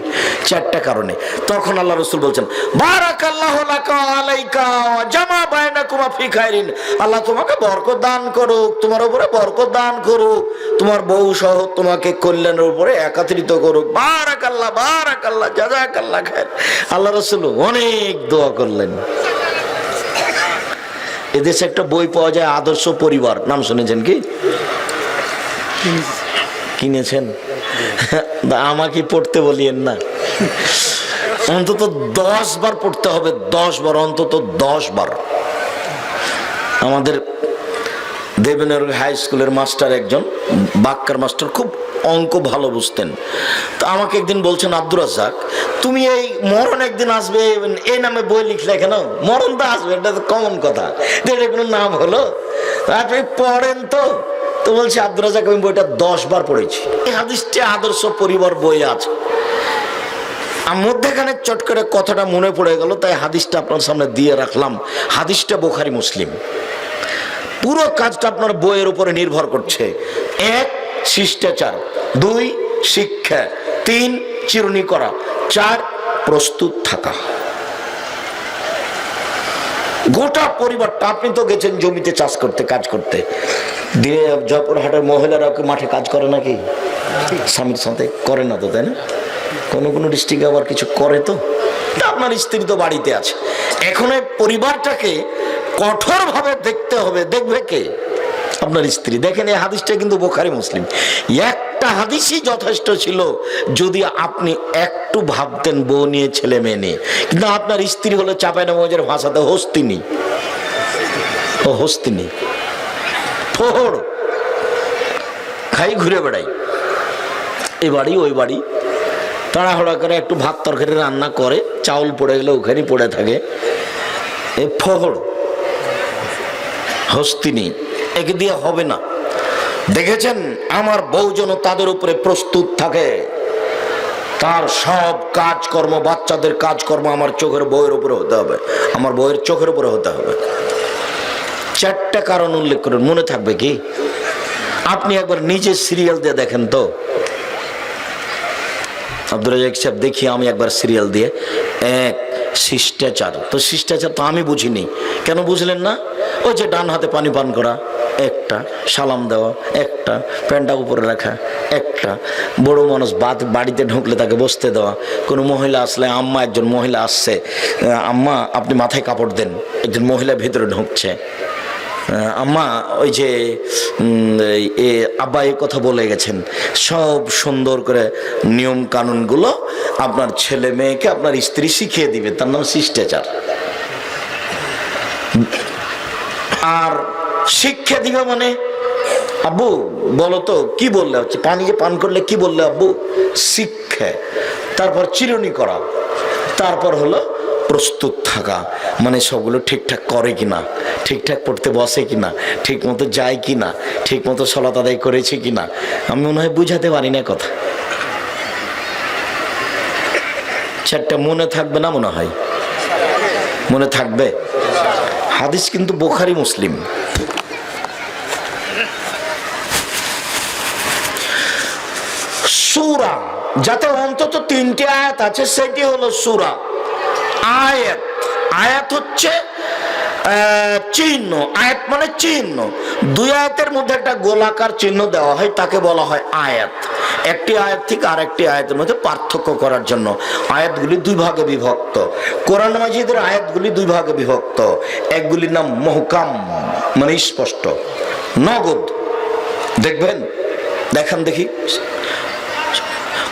4টা কারণে। তখন আল্লাহ রাসূল বলছেন বারাকাল্লাহু লাকা আলাইকা জামা বাইনাকুমা ফি খাইরিন, আল্লাহ তোমাকে বরকত দান করুক, তোমার উপরে বরকত দান করুক, তোমার বউ সহ তোমাকে কল্যাণের উপরে একত্রিত করুক, বারাকাল্লাহ বারাকাল্লাহ জাযাকাল্লাহ খাইর। আল্লাহ রাসূল অনেক দোয়া করলেন। এদেশে একটা বই পাওয়া যায় আদর্শ পরিবার, নাম শুনেছেন কি? কিনেছেন? আমাকে পড়তে বলিয়েন না, অন্তত 10 বার পড়তে হবে, 10 বার, অন্তত 10 বার। আমাদের দেবেনের হাই স্কুলের মাস্টার, একজন বাক্কার মাস্টার, খুব অঙ্ক ভালো বুঝতেন। তো আমাকে একদিন বলছেন, আব্দুর রাজ্জাক তুমি এই মরণ একদিন আসবে এই নামে বই লিখলে কেন? মরণ তো আসবে, এটা তো কমন কথা, এটা কোনো নাম হলো? আপনি পড়েন তো। তো বলছি আব্দুর রাজ্জাক আমি বইটা 10 বার পড়েছি। এই হাদিসটি আদর্শ পরিবার বই আছে। মধ্যেখানে চট করে কথাটা মনে পড়ে গেল, তাই হাদিসটা আপনার সামনে দিয়ে রাখলাম। হাদিসটা বুখারী মুসলিম। পুরো কাজটা আপনার বইয়ের উপরে নির্ভর করছে। 1 শিষ্টাচার, 2 শিক্ষা, 3 চিরুনি করা, 4 প্রস্তুত থাকা। গোটা পরিবারটা, আপনি তো গেছেন জমিতে চাষ করতে, কাজ করতে, দিয়ে জয়পুরহাটের মহিলারা মাঠে কাজ করে নাকি? স্বামীর সাথে করে না তো, তাই না? কোনো ডিস্ট্রিক্টে আবার কিছু করে তো। আপনার স্ত্রী তো বাড়িতে আছে। এখন এই পরিবারটাকে কঠোরভাবে দেখতে হবে। দেখবে কে? আপনার স্ত্রী। দেখেন এই হাদিসটা কিন্তু বুখারী মুসলিম। একটা হাদিসই যথেষ্ট ছিল যদি আপনি একটু ভাবতেন বউ নিয়ে, ছেলে মেয়ে নিয়ে। কিন্তু আপনার স্ত্রী হলো চাঁপাইনবাবগঞ্জের ভাষাতে হস্তিনী। ও হস্তিনী, ফোহড়, খাই ঘুরে বেড়াই, এই বাড়ি ওই বাড়ি, তাড়াহুড়া করে একটু ভাত তরকারি রান্না করে, চাউল পড়ে গেলে ওখানে পড়ে থাকে। এই ফোহড়, হস্তিনী, একে দিয়ে হবে না। দেখেছেন আমার বউ যেন তাদের উপরে প্রস্তুত থাকে, তার সব কাজকর্ম, বাচ্চাদের কাজকর্ম আমার চোখের বউয়ের উপরে হতে হবে, আমার বউয়ের চোখের উপরে হতে হবে। 4টা কারণ উল্লেখ করুন, মনে থাকবে কি? আপনি একবার নিজে সিরিয়াল দিয়ে দেখেন তো। আব্দুর রাজ্জাক সাহেব দেখি আমি একবার সিরিয়াল দিয়ে। 1 শিষ্টাচার। তো শিষ্টাচার তো আমি বুঝিনি, কেন বুঝলেন না? ওই যে ডান হাতে পানি পান করা, 1টা, সালাম দেওয়া 1টা, প্যান্টটা উপরে রাখা 1টা, বড় মানুষ বাড়িতে ঢুকলে তাকে বসতে দেওয়া, কোনো মহিলা আসলে, আম্মা একজন মহিলা আসছে, আম্মা আপনি মাথায় কাপড় দেন, একজন মহিলা ভিতরে ঢুকছে, আম্মা ওই যে আব্বা এই কথা বলে গেছেন, সব সুন্দর করে নিয়ম কানুনগুলো আপনার ছেলে মেয়েকে আপনার স্ত্রী শিখিয়ে দিবে, তার নাম শিষ্টাচার। আর শিক্ষা দিবে মানে, আব্বু বলো তো কি বললে হচ্ছে, পানি যে পান করলে কি বললে আব্বু? শিক্ষা। তারপর চিরুনি করা, তারপর হলো প্রস্তুত থাকা, মানে সবগুলো ঠিকঠাক করে কিনা, ঠিকঠাক পড়তে বসে কিনা, ঠিক মতো যায় কিনা, ঠিক মতো সালাত আদায় করেছে কিনা। আমি মনে হয় বুঝাতে পারি না কথা। 4টা মনে থাকবে না? মনে হয় মনে থাকবে। হাদিস কিন্তু বুখারী মুসলিম। সূরা, যাতে অন্তত 3টে আয়াত আছে, সেটি হলো সূরা। আয়াত, আয়াত হচ্ছে চিহ্ন, আয়াত মানে চিহ্ন। 2 আয়াতের মধ্যে একটা গোলাকার চিহ্ন দেওয়া হয়, তাকে বলা হয় আয়াত। একটি আয়াত থেকে আরেকটি আয়াতের মধ্যে পার্থক্য করার জন্য আয়াতগুলি 2 ভাগে বিভক্ত। কোরআন মাজিদের আয়াতগুলি 2 ভাগে বিভক্ত। একগুলির নাম মুহকাম, মানে স্পষ্ট, নগদ। দেখবেন, দেখান দেখি।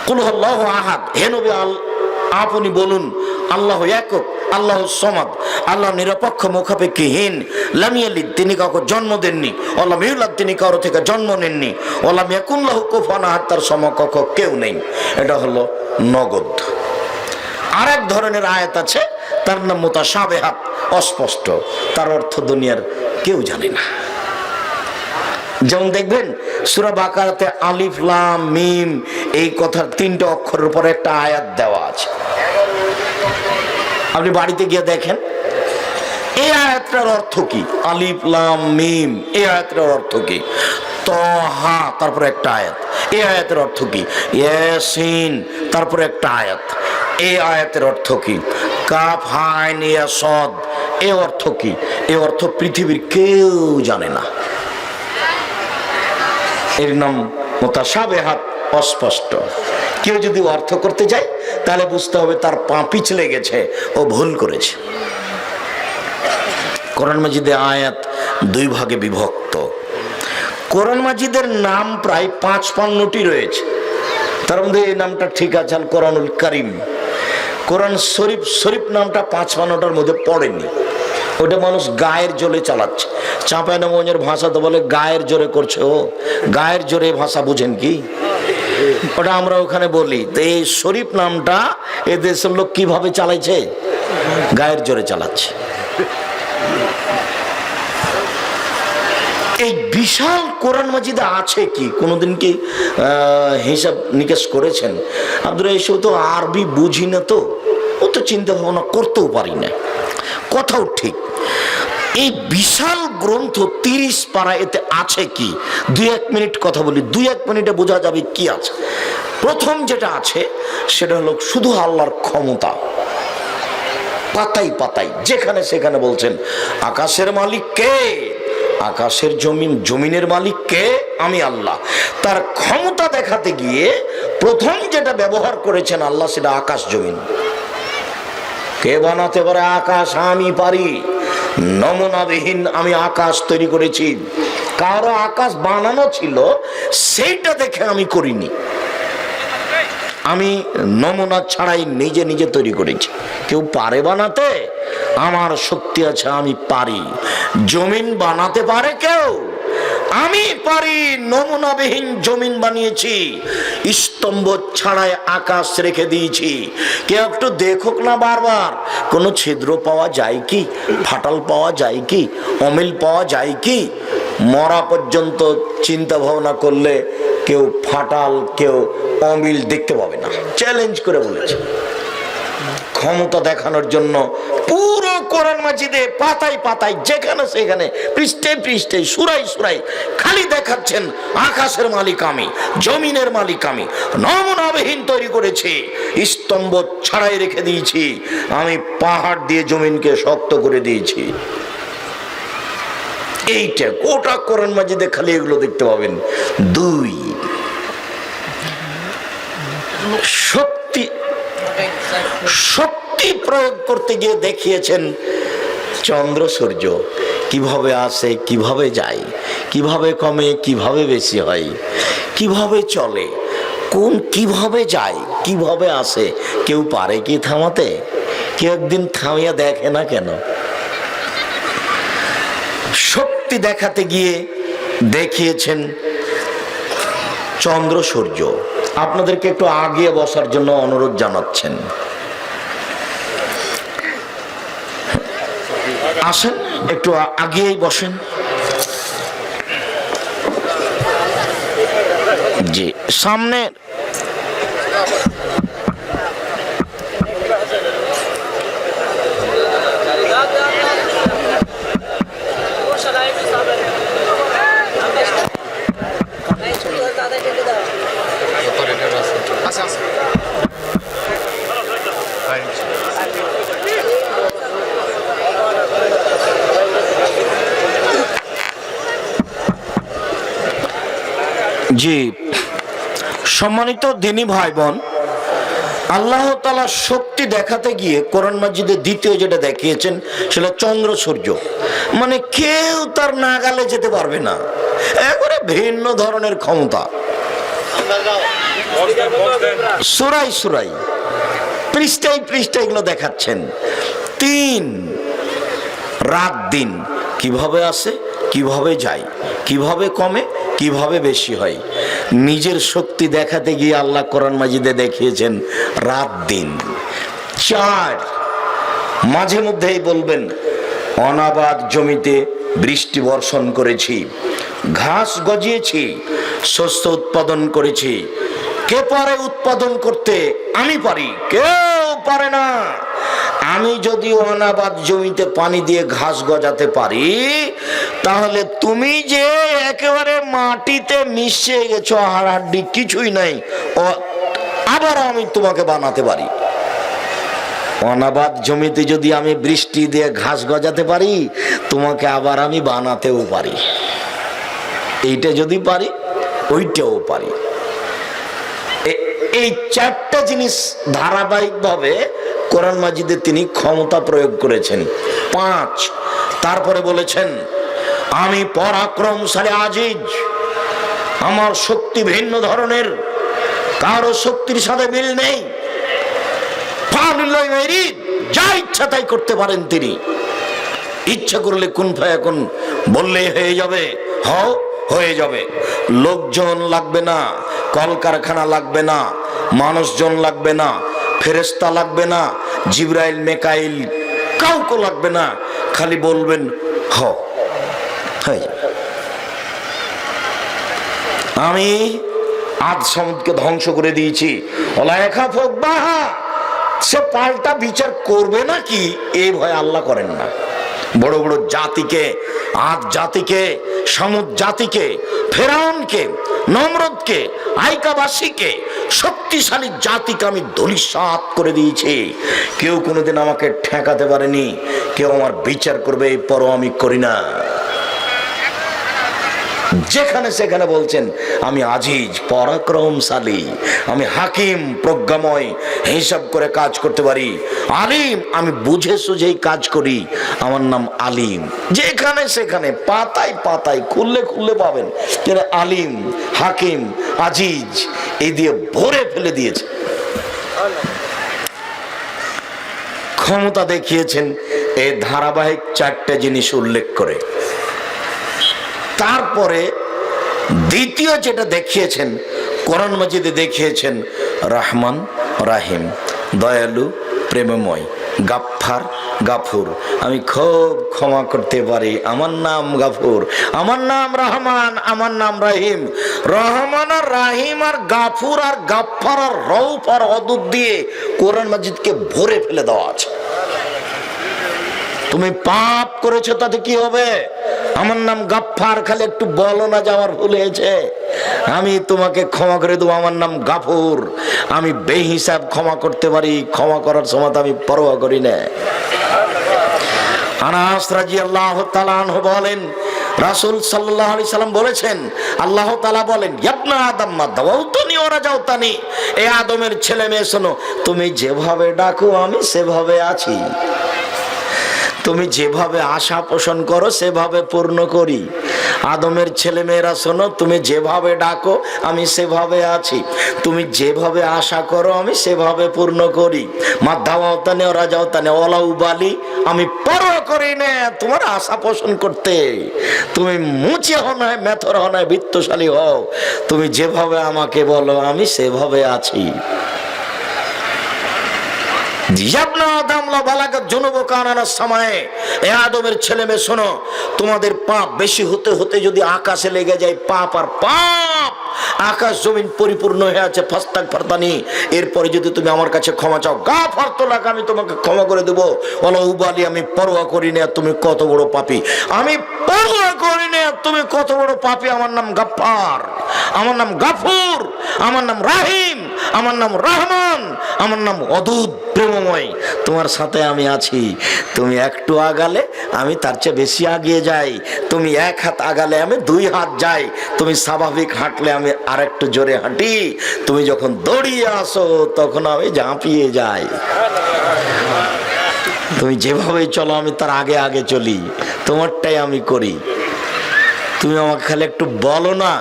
কুল হুয়াল্লাহু আহাদ, হে নবী আপনি বলুন আল্লাহ একক, আল্লাহ সমাদ, আল্লাহ নিরপেক্ষ, মুখাপেক্ষীহীন। লাম ইয়ালিদ, তিনি কাউকে জন্ম দেননি। ওয়ালাম ইউলাদ, তিনি কারো থেকে জন্ম নেননি। ওয়ালাম ইয়াকুন লাহু কুফুয়ান আহাদ, তার সমকক্ষ কেউ নেই। এটা হলো নগদ। আরেক ধরনের আয়াত আছে, তার নাম মুতাশাবিহাত, অস্পষ্ট, তার অর্থ দুনিয়ার কেউ জানে না। যেমন দেখবেন সূরা বাকারাতে আলিফ লাম মিম এই কথার 3টে অক্ষরের উপর একটা আয়াত দেওয়া আছে। আপনি বাড়িতে গিয়ে দেখেন এই আয়াতটার অর্থ কি, আলিফ লাম মিম এই আয়াতটার অর্থ কি। তহা তারপরে একটা আয়াত। এই আয়াতের অর্থ কি? ইয়াসিন তারপরে একটা আয়াত। এই আয়াতের অর্থ কি? কাফ হাইন ইয়া সদ, এর অর্থ কি? এর অর্থ পৃথিবীর কেউ জানে না। এর নাম মুতাশাবিহাত, অস্পষ্ট। কেউ যদি অর্থ করতে যায় তাহলে বুঝতে হবে তার পা পিছলে গেছে, ও ভুল করেছে। কোরআন মাজিদে আয়াত দুই ভাগে বিভক্ত। কোরআন মাজিদের নাম প্রায় 55টি রয়েছে। তার মধ্যে এই নামটা ঠিক আছে, আল কোরআনুল কারীম। কোরআন শরীফ, শরীফ নামটা 55টার মধ্যে পড়েনি। ওটা মানুষ গায়ের জোরে চালাচ্ছে। চাঁপাইনবাবগঞ্জের ভাষা তো বলে গায়ের জোরে করছে। ও গায়ের জোরে ভাষা বুঝেন কি? ওটা আমরা ওখানে বলি। তো এই শরীফ নামটা এ দেশের লোক কিভাবে চালাইছে? গায়ের জোরে চালাচ্ছে। এই বিশাল কোরআন মাজিদে আছে কি কোনোদিন কি হিসাব নিকেশ করেছেন? আপনারা এসব তো আরবি বুঝি না, তো ও তো চিন্তা ভাবনা করতেও পারি না। কথাও ঠিক। এই বিশাল গ্রন্থ 30 পারা, এতে আছে কি? 2-1 মিনিট কথা বলি, 2-1 মিনিটে বোঝা যাবে কি আছে। প্রথম যেটা আছে সেটা হলো শুধু আল্লাহর ক্ষমতা। পাতাই পাতাই যেখানে সেখানে বলছেন আকাশের মালিক কে, আকাশের জমিনের মালিক কে? আমি আল্লাহ। তার ক্ষমতা দেখাতে গিয়ে প্রথম যেটা ব্যবহার করেছেন আল্লাহ, সেটা আকাশ জমিন। কে বানাতে পারে আকাশ? আমি পারি। নমুনাবিহীন আমি আকাশ তৈরি করেছি। কারো আকাশ বানানো ছিল, সেইটা দেখে আমি করিনি। আমি নমুনা ছাড়াই নিজে নিজে তৈরি করেছি। কেউ পারে বানাতে? আমার শক্তি আছে, আমি পারি। জমিন বানাতে পারে কেউ? আমি পারি। নমুনাবিহীন জমিন বানিয়েছি, স্তম্ভ ছাড়াই আকাশ রেখে দিয়েছি। কেউ একটু দেখুক না বারবার। কোনো ছিদ্র পাওয়া যায় কি? ফাটাল পাওয়া যায় কি? অমিল পাওয়া যায় কি? মরা পর্যন্ত চিন্তা ভাবনা করলে কেউ ফাটাল, কেউ অমিল দেখতে পাবে না। চ্যালেঞ্জ করে বলেছে। ক্ষমতা দেখানোর জন্য পুরো কোরআন মাজিদে পাতায় পাতায় যেখানে সেখানে পৃষ্ঠে পৃষ্ঠে সুরাই সুরাই খালি দেখাচ্ছেন আকাশের মালিক আমি, জমিনের মালিক আমি। নমুনাবিহীন তৈরি করেছি, স্তম্ভ ছাড়াই রেখে দিয়েছি। আমি পাহাড় দিয়ে জমিনকে শক্ত করে দিয়েছি। এইটা গোটা কোরআন মাজিদে খালি এগুলো দেখতে পাবেন। 2, শক্তি প্রয়োগ করতে গিয়ে দেখিয়েছেন চন্দ্র সূর্য কিভাবে আসে, কিভাবে যায়, কিভাবে কমে, কিভাবে বেশি হয়, কিভাবে চলে, কিভাবে যায়, কিভাবে আসে। কেউ পারে কি থামাতে? কেউ একদিন থামিয়ে দেখে না কেন? শক্তি দেখাতে গিয়ে দেখিয়েছেন চন্দ্র সূর্য। আপনাদেরকে একটু আগিয়ে বসার জন্য অনুরোধ জানাচ্ছেন। আসেন একটু আগিয়েই বসেন। জি, সামনে জি, সম্মানিত দিনী ভাই বোন, আল্লাহ তাআলা শক্তি দেখাতে গিয়ে কোরআন মাজিদে দ্বিতীয় যেটা দেখিয়েছেন সেটা চন্দ্র সূর্য। মানে কেউ তার নাগালে যেতে পারবে না। একেবারে ভিন্ন ধরনের ক্ষমতা। সুরাই সুরাই পৃষ্ঠায় পৃষ্ঠায় এগুলো দেখাচ্ছেন। 3, রাত দিন কিভাবে আসে, কিভাবে যায়, কিভাবে কমে, কিভাবে বেশি হয়। নিজের শক্তি দেখাতে গিয়ে আল্লাহ কোরআন মাজিদে দেখিয়েছেন রাত দিন। 4, মাঝে মধ্যেই বলবেন অনাবাদ জমিতে বৃষ্টি বর্ষণ করেছি, ঘাস গজিয়েছি, শস্য উৎপাদন করেছি। কে পারে উৎপাদন করতে? আমি পারি। কেউ পারে না। আমি যদি অনাবাদ জমিতে পানি দিয়ে ঘাস গজাতে পারি, তাহলে তুমি যে একেবারে মাটিতে মিশে গেছো, হাড়াহাড্ডি কিছুই নাই, আবার আমি তোমাকে বানাতে পারি। অনাবাদ জমিতে যদি আমি বৃষ্টি দিয়ে ঘাস গজাতে পারি, তোমাকে আবার আমি বানাতেও পারি। এইটা যদি পারি, ওইটাও পারি। এই চারটা জিনিস ধারাবাহিকভাবে কোরআন মাজিদে তিনি ক্ষমতা প্রয়োগ করেছেন। 5, তারপরে বলেছেন আমি পরাক্রমশালী আজিজ, আমার শক্তি ভিন্ন ধরনের, কারো শক্তির সাথে মিল নেই। যা ইচ্ছা তাই করতে পারেন তিনি। ইচ্ছা করলে কুন ফায়াকুন বললেই হয়ে যাবে, হয়ে যাবে। লোকজন লাগবে না, কলকারখানা লাগবে না, মানুষজন লাগবে না, ফেরেশতা লাগবে না, জিবরাইল মেকাইল কাউকে লাগবে না, খালি বলবেন হয়ে যাবে। আমি আজ সমুদ্রকে ধ্বংস করে দিয়েছি, সে পাল্টা বিচার করবে নাকি এই ভয় আল্লাহ করেন না। বড় বড় জাতিকে, আদ জাতিকে, সমুদ জাতিকে, ফেরাউনকে, নমরুদকে, আইকাবাসীকে, শক্তিশালী জাতিকে আমি ধূলিসাৎ করে দিয়েছি। কেউ কোনোদিন আমাকে ঠেকাতে পারেনি, কেউ আমার বিচার করবে এই পরও আমি করি না। যেখানে সেখানে বলছেন আমি আজিজ, পরাক্রমশালী, আমি হাকিম, প্রজ্ঞাময়, হিসাব করে কাজ করতে পারি, আলিম, আমি বুঝে সুঝেই কাজ করি, আমার নাম আলিম। যেখানে সেখানে পাতায় পাতায় খুললে খুললে পাবেন আলিম, হাকিম, আজিজ, এই দিয়ে ভরে ফেলে দিয়েছে। ক্ষমতা দেখিয়েছেন এই ধারাবাহিক 4টে জিনিস উল্লেখ করে। তারপরে দ্বিতীয় যেটা দেখিয়েছেন, কোরআন মাজিদে দেখিয়েছেন রহমান রাহিম, দয়ালু, প্রেমময়, গাফফার, গাফুর, আমি খুব ক্ষমা করতে পারি, আমার নাম গাফুর, আমার নাম রহমান, আমার নাম রাহিম। রহমান আর রাহিম আর গাফুর আর গাফফার আর রউফ আর অদুদ দিয়ে কোরআন মাজিদকে ভরে ফেলে দেওয়া আছে। তুমি পাপ করেছো তাতে কি হবে? আমার নাম গাফফার, খালি একটু বলো না যে আমার ভুল হয়েছে, আমি তোমাকে ক্ষমা করে দেবো। আমার নাম গাফুর, আমি বেহিসাব ক্ষমা করতে পারি, ক্ষমা করার সময় আমি পরোয়া করি না। আনাস রাদিয়াল্লাহু তাআলা আনহু বলেন, রাসূল সাল্লাল্লাহু আলাইহি সাল্লাম বলেছেন, আল্লাহ তাআলা বলেন, ইবনা আদম মা দাওতানি ওয়া রাজাউতানি, এ আদমের ছেলে মেয়ে শোনো, তুমি যেভাবে ডাকো আমি সেভাবে আছি, তুমি যেভাবে আশা পোষণ করো সেভাবে পূর্ণ করি। আদমের ছেলে মেয়েরা শোনো, তুমি যেভাবে ডাকো আমি সেভাবে আছি, তুমি যেভাবে আশা করো আমি সেভাবে পূর্ণ করি। মা দাওয়াতানি ওয়া রাজাউতানি ওয়ালা উবালি, আমি পরোয়া করি না তোমার আশা পোষণ করতে। তুমি মুচে হও না, মেথর হও না, বিত্তশালী হও, তুমি যেভাবে আমাকে বলো আমি সেভাবে আছি। আদমের ছেলে মেয়ে শোনো, তোমাদের পাপ বেশি হতে হতে যদি আকাশে লেগে যায়, পাপ আর পাপ, আকাশ জমিন পরিপূর্ণ হয়ে আছে, ফাস্তাগফিরতানি, এরপরে যদি তুমি আমার কাছে ক্ষমা চাও, গাফারতু লাকা, আমি তোমাকে ক্ষমা করে দেবো। ওয়ালা উবালি, আমি পরোয়া করি না তুমি কত বড় পাপী, আমি পরোয়া করি না তুমি কত বড় পাপী। আমার নাম গাফফার, আমার নাম গাফুর, আমার নাম রাহিম, আমার নাম রহমান, আমার নাম অদূত প্রেমময়, তোমার সাথে আমি আছি। তুমি একটু আগালে আমি তার চেয়ে বেশি আগিয়ে যাই, তুমি 1 হাত আগালে আমি 2 হাত যাই, তুমি স্বাভাবিক হাঁটলে আমি আরেকটু জোরে হাঁটি, তুমি যখন দৌড়িয়ে আসো তখন আমি ঝাঁপিয়ে যাই, তুমি যেভাবে চলো আমি তার আগে আগে চলি, তোমারটাই আমি করি। তুমি আমাকে খালি একটু বলো না,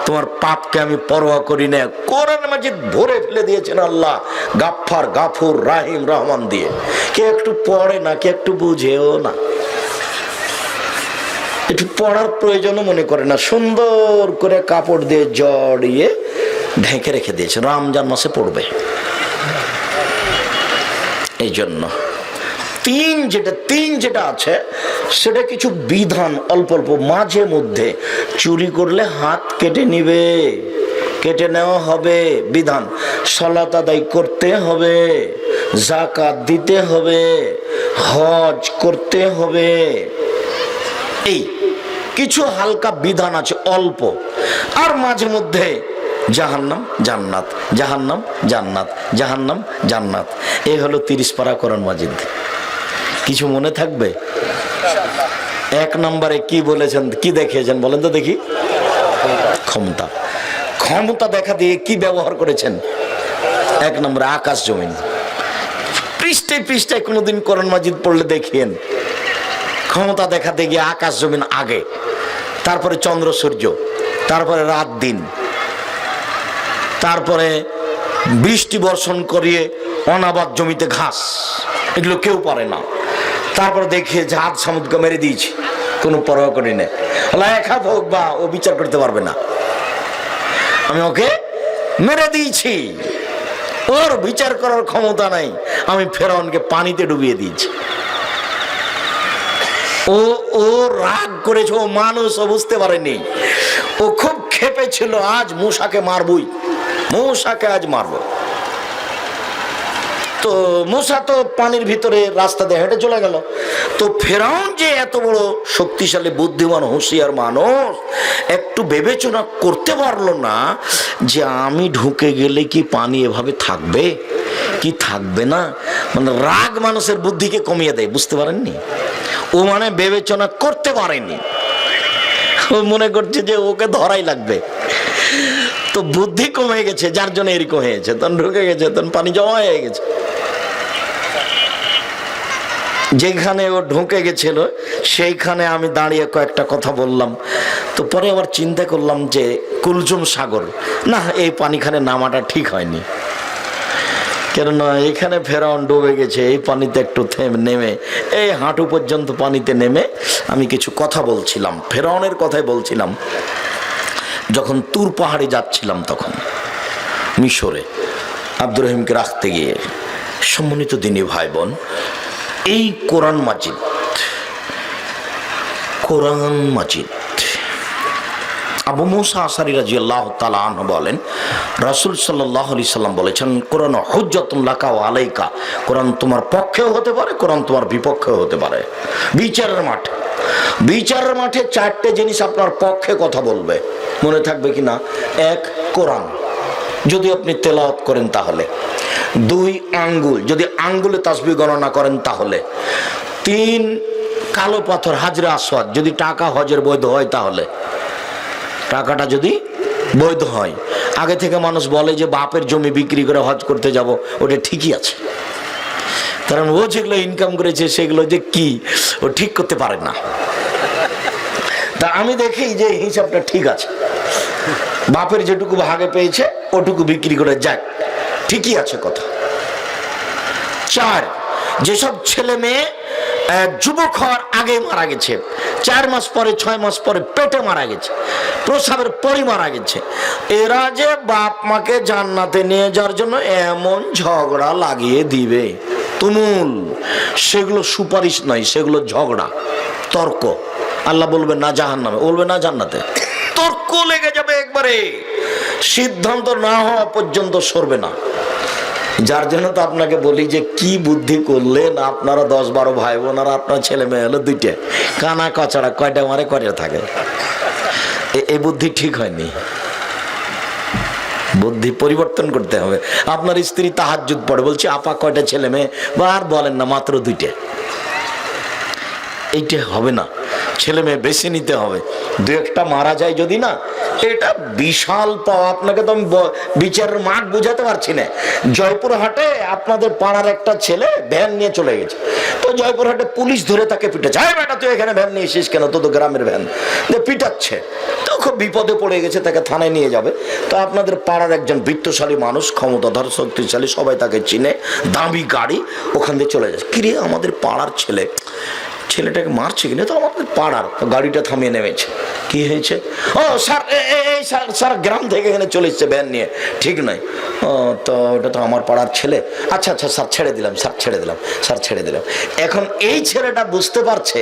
তোমার পাপকে আমি পরোয়া করি না। কোরআন মাজিদ ভরে ফেলে দিয়েছেন আল্লাহ গাফফার, গাফুর, রাহিম, রহমান দিয়ে। কে একটু পড়ে না, কে একটু বুঝেও না, একটু পড়ার প্রয়োজনও মনে করে না, সুন্দর করে কাপড় দিয়ে জড়িয়ে ঢেকে রেখে দিয়েছে, রমজান মাসে পড়বে। এই জন্য তিন যেটা আছে সেটা কিছু বিধান অল্প অল্প, মাঝে মধ্যে চুরি করলে হাত কেটে নিবে, কেটে নেওয়া হবে বিধান, সালাত আদায় করতে হবে, যাকাত দিতে হবে, হজ করতে হবে। এই কিছু হালকা বিধান আছে অল্প, আর মাঝে মধ্যে জাহান্নাম জান্নাত, জাহান্নাম জান্নাত, জাহান্নাম জান্নাত। এই হলো 30 পারা কোরআন মাজিদ। কিছু মনে থাকবে? 1 নম্বরে কি বলেছেন, কি দেখিয়েছেন বলেন তো দেখি? ক্ষমতা। ক্ষমতা দেখা দিয়ে কি ব্যবহার করেছেন? 1 নম্বরে আকাশ জমিন। পৃষ্ঠায় পৃষ্ঠায় কোনোদিন কোরআন মাজিদ পড়লে দেখিয়েন ক্ষমতা দেখাতে গিয়ে আকাশ জমিন আগে, তারপরে চন্দ্র সূর্য, তারপরে রাত দিন, তারপরে বৃষ্টি বর্ষণ করিয়ে অনাবাদ জমিতে ঘাস, এগুলো কেউ পারে না। তারপরে দেখিয়ে জাহাজ সমুদ্রকে মেরে দিয়েছি, কোনো পরোয়া করি না, এক হাত হোক বা ও বিচার করতে পারবে না, আমি ওকে মেরে দিয়েছি, ওর বিচার করার ক্ষমতা নাই। আমি ফেরাউনকে পানিতে ডুবিয়ে দিয়েছি। ও রাগ করেছে, ও মানুষ, ও বুঝতে পারেনি, ও খুব ক্ষেপে ছিল, আজ মূসাকে মারবই, মূসাকে আজ মারবো। তো মূসা তো পানির ভিতরে রাস্তা দিয়ে হেঁটে চলে গেল। তো ফেরাউন যে এত বড় শক্তিশালী বুদ্ধিমান হুঁশিয়ার মানুষ, একটু বিবেচনা করতে পারলো না যে আমি ঢুকে গেলে কি পানি এভাবে থাকবে কি থাকবে না। মানে রাগ মানুষের বুদ্ধিকে কমিয়ে দেয়, বুঝতে পারেননি? ও মানে বিবেচনা করতে পারেনি, ও মনে করছে যে ওকে ধরাই লাগবে। তো বুদ্ধি কমে গেছে, যার জন্য এরকম হয়েছে। তখন ঢুকে গেছে, তখন পানি জমা হয়ে গেছে। যেখানে ও ঢুকে গেছিল সেইখানে আমি দাঁড়িয়ে কয়েকটা কথা বললাম। তো পরে আবার চিন্তা করলাম যে কুলজুম সাগর, না, এই পানিখানে নামাটা ঠিক হয়নি, কেননা এখানে ফেরাউন ডুবে গেছে, এই পানিতে একটু নেমে এই হাঁটু পর্যন্ত পানিতে নেমে আমি কিছু কথা বলছিলাম, ফেরাউনের কথাই বলছিলাম। যখন তুর পাহাড়ে যাচ্ছিলাম তখন মিশরে আব্দুর রহিমকে রাখতে গিয়ে, সম্মানিত দিনী ভাই বোন, এই কোরআন মাজিদ আবু মুসা আশারী রাদিয়াল্লাহু তাআলা আনহু বলেন, রাসূল সাল্লাল্লাহু আলাইহি সাল্লাম বলেছেন, কোরআন হুজ্জাতুন লাকা ওয়া আলাইকা, কোরআন তোমার পক্ষেও হতে পারে, কোরআন তোমার বিপক্ষেও হতে পারে। বিচারের মাঠে 4টে জিনিস আপনার পক্ষে কথা বলবে, মনে থাকবে কিনা? 1, কোরআন, যদি আপনি তেলাওয়াত করেন তাহলে। 2, আঙ্গুল, যদি আঙ্গুলে তাসবিহ গণনা করেন তাহলে। 3, কালো পাথর হাজরে আসওয়াদ, যদি টাকা হজের বৈধ হয় তাহলে, টাকাটা যদি বৈধ হয়। আগে থেকে মানুষ বলে যে বাপের জমি বিক্রি করে হজ করতে যাব, ওটা ঠিকই আছে, কারণ ও যেগুলো ইনকাম করেছে সেগুলো যে কি ও ঠিক করতে পারে না। তা আমি দেখি যে হিসাবটা ঠিক আছে, বাপের যেটুকু ভাগে পেয়েছে ওটুকু বিক্রি করে যাক, ঠিকই আছে কথা। 4, যেসব ছেলে মেয়ে যুবক হওয়ার আগে মারা গেছে, 4 মাস পরে 6 মাস পরে পেটে মারা গেছে, প্রসাবের পরই মারা গেছে, এরা যে বাপ মাকে জান্নাতে নিয়ে যাওয়ার জন্য এমন ঝগড়া লাগিয়ে দিবে তুমুল, সেগুলো সুপারিশ নয়, সেগুলো ঝগড়া, তর্ক। আল্লাহ বলবে না জাহান্নামে, বলবে না জান্নাতে, তর্ক লেগে যাবে একবারে, সিদ্ধান্ত না হওয়া পর্যন্ত সরবে না। যার জন্য তো আপনাকে বলি যে কি বুদ্ধি করলেন আপনারা 10-12 ভাই বোন, আর আপনার ছেলে মেয়ে হলো 2টে, কানা কচড়া, কয়টা মারে কয়টা থাকে। এই বুদ্ধি ঠিক হয়নি, বুদ্ধি পরিবর্তন করতে হবে। আপনার স্ত্রী তাহাজ্জুদ পড়ে, বলছে আপা কয়টা ছেলে মেয়ে, বা আর বলেন না মাত্র 2টে, এইটা হবে না, ছেলে মেয়ে বেছে নিতে হবে। 2-1টা মারা যায় যদি না, এটা বিশাল পাওয়া। আপনাকে তো আমি বিচারের মাঠ বুঝাতে পারছি না। জয়পুরহাটে আপনাদের পাড়ার একটা ছেলে ভ্যান নিয়ে চলে গেছে, তো জয়পুরহাটে পুলিশ ধরে তাকে পিটাচ্ছে, হ্যাঁ বেটা তুই এখানে ভ্যান নিয়ে এসিস কেন, তো গ্রামের ভ্যান, পিটাচ্ছে। তো খুব বিপদে পড়ে গেছে, তাকে থানায় নিয়ে যাবে। তো আপনাদের পাড়ার একজন বৃত্তশালী মানুষ, ক্ষমতাধর শক্তিশালী, সবাই তাকে চিনে, দামি গাড়ি, ওখান দিয়ে চলে যাচ্ছে। কিরে আমাদের পাড়ার ছেলেটাকে মারছে কিনা, তো আমাদের পাড়ার, গাড়িটা থামিয়ে নেমেছে। কি হয়েছে? ও স্যার, এই স্যার গ্রাম থেকে এখানে চলে এসছে ভ্যান নিয়ে। ঠিক নয়, ও তো ওটা তো আমার পাড়ার ছেলে। আচ্ছা স্যার ছেড়ে দিলাম। এখন এই ছেলেটা বুঝতে পারছে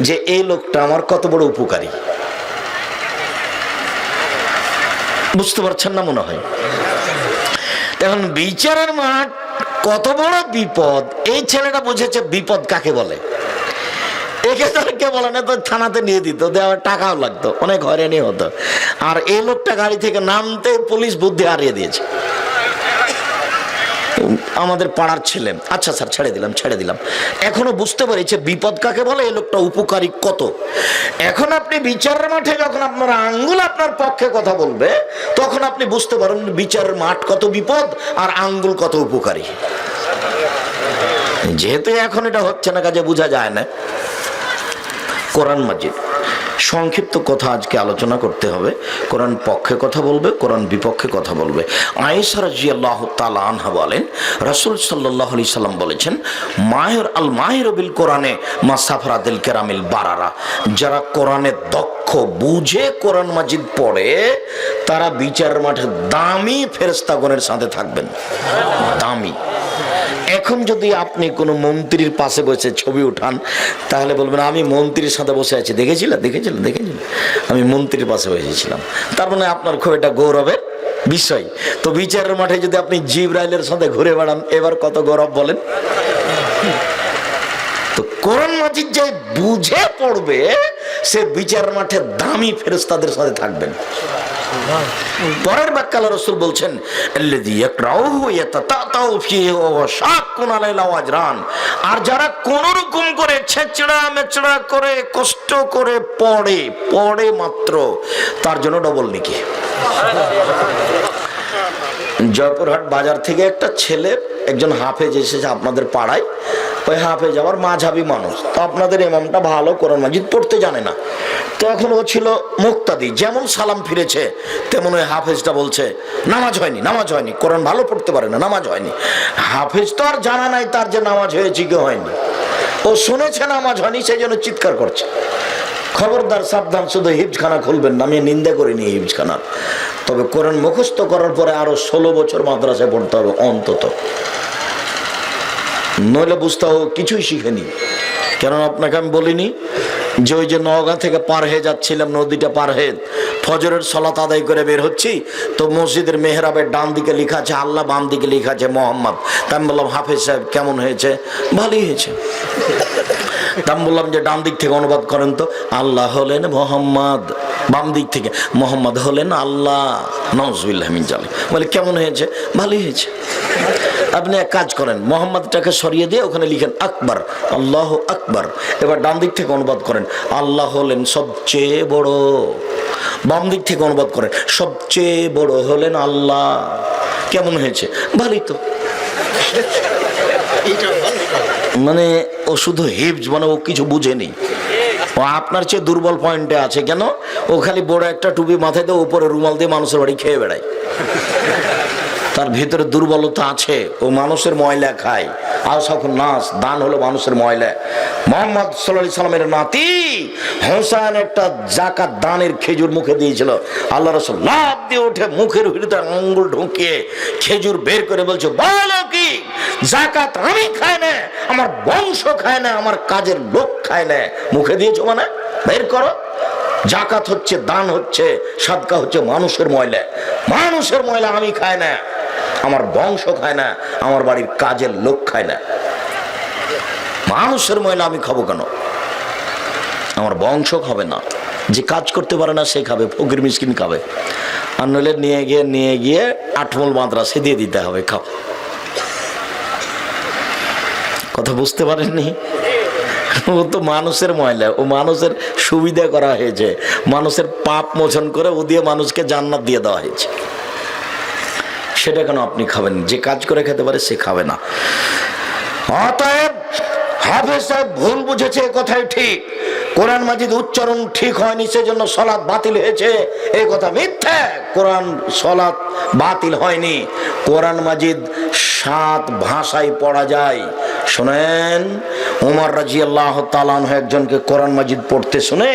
যে এই লোকটা আমার কত বড় উপকারী, বুঝতে পারছেন না মনে হয়। এখন বিচারের মাঠ কত বড় বিপদ, এই ছেলেটা বুঝেছে বিপদ কাকে বলে। একে কে বলে না তো থানাতে নিয়ে দিত, দেওয়ার টাকাও লাগতো, অনেক হয়রানি হতো। আর এই লোকটা গাড়ি থেকে নামতে পুলিশ বুদ্ধি হারিয়ে দিয়েছে। আমাদের পাড়ার ছেলে। আচ্ছা স্যার ছেড়ে দিলাম। এখনো বুঝতে পেরেছে বিপদ কাকে বলে, এই লোকটা উপকারী কত। এখন আপনি বিচারের মাঠে যখন আপনার আঙ্গুল আপনার পক্ষে কথা বলবে, তখন আপনি বুঝতে পারেন বিচারের মাঠ কত বিপদ আর আঙ্গুল কত উপকারী। যেহেতু এখন এটা হচ্ছে না, কাজে বোঝা যায় না। কোরআন মাজিদ সংক্ষিপ্ত কথা আজকে আলোচনা করতে হবে। কোরআন পক্ষে কথা বলবে, কোরআন বিপক্ষে কথা বলবে। আয়েশা রাদিয়াল্লাহু তাআলা আনহা বলেন, রাসূল সাল্লাল্লাহু আলাইহি সাল্লাম বলেছেন, মাহির বিল কোরআনে মাসাফরাতিল কেরামিল বারারা, যারা কোরআনে দক্ষ, বুঝে কোরআন মাজিদ পড়ে, তারা বিচারের মাঠে দামি ফেরেশতাগণের সাথে থাকবেন। দামি। এখন যদি আপনি কোনো মন্ত্রীর পাশে বসে ছবি উঠান, তাহলে বলবেন আমি মন্ত্রীর সাথে বসে আছি, দেখেছিলেন আমি মন্ত্রীর পাশে বসেছিলাম। তার মানে আপনার খুব একটা গৌরবের বিষয়। তো বিচারের মাঠে যদি আপনি জিবরাইলের সাথে ঘুরে বেড়ান, এবার কত গৌরব বলেন। তো কোরআন মাজিদ যে বুঝে পড়বে, সে বিচারের মাঠে দামি ফেরেশতাদের সাথে থাকবেন। পরের বাক্যে আল্লাহ রাসূল বলছেন, আল্লাযী ইয়াকরাউহু ইয়াতাতাউ ফীহি ওয়া শাক্কুন আলাইহি আজরান, আর যারা কোন রকম করে ছেঁচড়া মেচড়া করে কষ্ট করে পড়ে মাত্র, তার জন্য ডবল নেকি। জয়পুরহাট বাজার থেকে একটা ছেলে, একজন হাফেজ এসেছে আপনাদের পাড়ায়। ওই হাফেজ আবার মাঝহাবি মানুষ, তো আপনাদের ইমামটা ভালো কোরআন মাজিদ পড়তে জানে না। তো এখন ও ছিল মুক্তাদি, যেমন সালাম ফিরেছে তেমন ওই হাফেজটা বলছে নামাজ হয়নি, কোরআন ভালো পড়তে পারে না, নামাজ হয়নি। হাফেজ তো আর জানা নাই তার যে নামাজ হয়েছে কি হয়নি, ও শুনেছে নামাজ হয়নি, সেই জন্য চিৎকার করছে। খবরদার, সাবধান, শুধু হিফজখানা খুলবেন না। আমি নিন্দা করিনি হিফজখানার, তবে কোরআন মুখস্থ করার পরে আরো 16 বছর মাদ্রাসায় পড়তে হবে অন্তত, নইলে বুঝতে হবে কিছুই শিখেনি। কেন আপনাকে আমি বলিনি যে ওই যে নওগাঁ থেকে পার হয়ে যাচ্ছিলাম, নদীটা পার হয়ে ফজরের সালাত আদায় করে বের হচ্ছি, তো মসজিদের মেহরাবের ডান দিকে লেখা আছে আল্লাহ, বাম দিকে লেখা আছে মোহাম্মদ। তা আমি বললাম, হাফেজ সাহেব কেমন হয়েছে? ভালোই হয়েছে। তা আমি বললাম যে ডান দিক থেকে অনুবাদ করেন তো। আল্লাহ হলেন মোহাম্মদ, বাম দিক থেকে মোহাম্মদ হলেন আল্লাহ, নাউজুবিল্লাহ মিন যালিক। বলে কেমন হয়েছে? ভালোই হয়েছে। আপনি এক কাজ করেন, মোহাম্মদটাকে সরিয়ে দিয়ে ওখানে লিখেন আকবর, আল্লাহ আকবর। এবার ডান দিক থেকে অনুবাদ করেন আল্লাহ হলেন সবচেয়ে বড়, বাম দিক থেকে অনুবাদ করেন সবচেয়ে বড় হলেন আল্লাহ। কেমন হয়েছে? ভালোই তো। মানে ও শুধু হিফজ, মানে ও কিছু বুঝেনি। ও আপনার চেয়ে দুর্বল পয়েন্টে আছে। কেন? ও খালি বড় একটা টুপি মাথায় দিয়ে উপরে রুমাল দিয়ে মানুষের বাড়ি খেয়ে বেড়ায়। তার ভিতরে দুর্বলতা আছে, ও মানুষের ময়লা খায়। আর যখন নাচ দান হলো মানুষের ময়লা। মুহাম্মদ সাল্লাল্লাহু আলাইহি সাল্লামের নাতি হোসেন একটা যাকাত দানের খেজুর মুখে দিয়েছিল। আল্লাহ রাসূল লাফ দিয়ে উঠে মুখের ভিতরে আঙ্গুল ঢুকিয়ে খেজুর বের করে বলছে, বলো কি যাকাত আমি খাই না, আমার বংশ খায় না, আমার কাজের লোক খায় না। মুখে দিয়েছো মানে বের করো। যাকাত হচ্ছে, দান হচ্ছে, সাদকা হচ্ছে মানুষের ময়লা। মানুষের ময়লা আমি খাই না, আমার বংশ খায় না, আমার বাড়ির কাজের লোক খায় না। মানুষের ময়লা আমি খাবো কেন? আমার বংশ খাবে না, যে কাজ করতে পারে না সে খাবে, ফকির মিসকিন খাবে। আর নইলে নিয়ে গিয়ে আটমল মাদ্রাসে দিয়ে দিতে হবে, খাও। কথা বুঝতে পারেননি? ও তো মানুষের ময়লা, ও মানুষের সুবিধা করা হয়েছে, মানুষের পাপ মোচন করে ও দিয়ে মানুষকে জান্নাত দিয়ে দেওয়া হয়েছে। সেটা কেন আপনি খাবেন? যে কাজ করে খেতে পারে সে খাবে না। অতএব হাফেজ সাহেব ভুল বুঝেছে, কথাই ঠিক। কোরআন মাজিদ উচ্চারণ ঠিক হয়নি, সেজন্য সালাত বাতিল হয়েছে, এই কথা মিথ্যা। কোরআন সালাত বাতিল হয়নি। কোরআন মাজিদ 7 ভাষায় পড়া যায়। শুনেন, ওমর রাদিয়াল্লাহু তাআলা আনহু একজনকে কোরআন মাজিদ পড়তে শুনে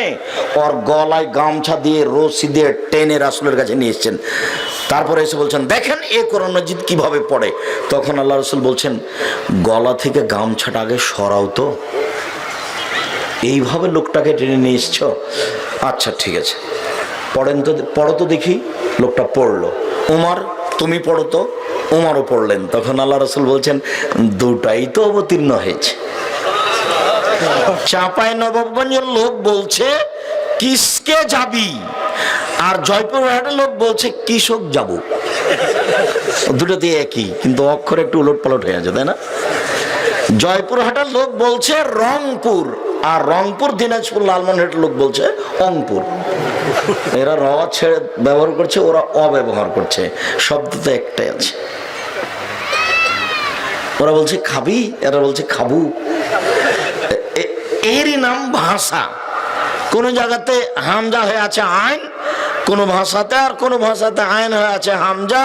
ওর গলায় গামছা দিয়ে রশি দিয়ে টেনে রাসূলের কাছে নিয়ে এসেছেন। তারপরে এসে বলছেন, দেখেন এই কোরআন মাজিদ কিভাবে পড়ে। তখন আল্লাহ রাসূল বলছেন, গলা থেকে গামছাটা আগে সরাও তো, এইভাবে লোকটাকে টেনে নিয়ে এসছ। আচ্ছা ঠিক আছে, পড়ো তো দেখি। লোকটা পড়লো। ওমর তুমি পড়ো তো। ওমরও পড়লেন। তখন আল্লাহ রাসূল বলছেন, দুটাই তো অবতীর্ণ হয়েছে। চাঁপাইনবাবগঞ্জের লোক বলছে কিসকে যাবি, আর জয়পুরহাটের লোক বলছে কৃষক যাব। দুটো দিয়ে একই, কিন্তু অক্ষর একটু উলট পালট হয়ে আছে, তাই না? জয়পুরহাটের লোক বলছে রংপুর, আর রংপুর দিনাজপুর লালমনিরহাটের লোক বলছে অংপুর। এরা র ছেড়ে ব্যবহার করছে, ওরা অব্যবহার করছে, শব্দ তো একটাই আছে। ওরা বলছে খাবি, এরা বলছে খাবু। এরই নাম ভাষা। কোন জায়গাতে হামজা হয়ে আছে আইন কোন ভাষাতে, আর কোন ভাষাতে আইন হয়ে আছে হামজা,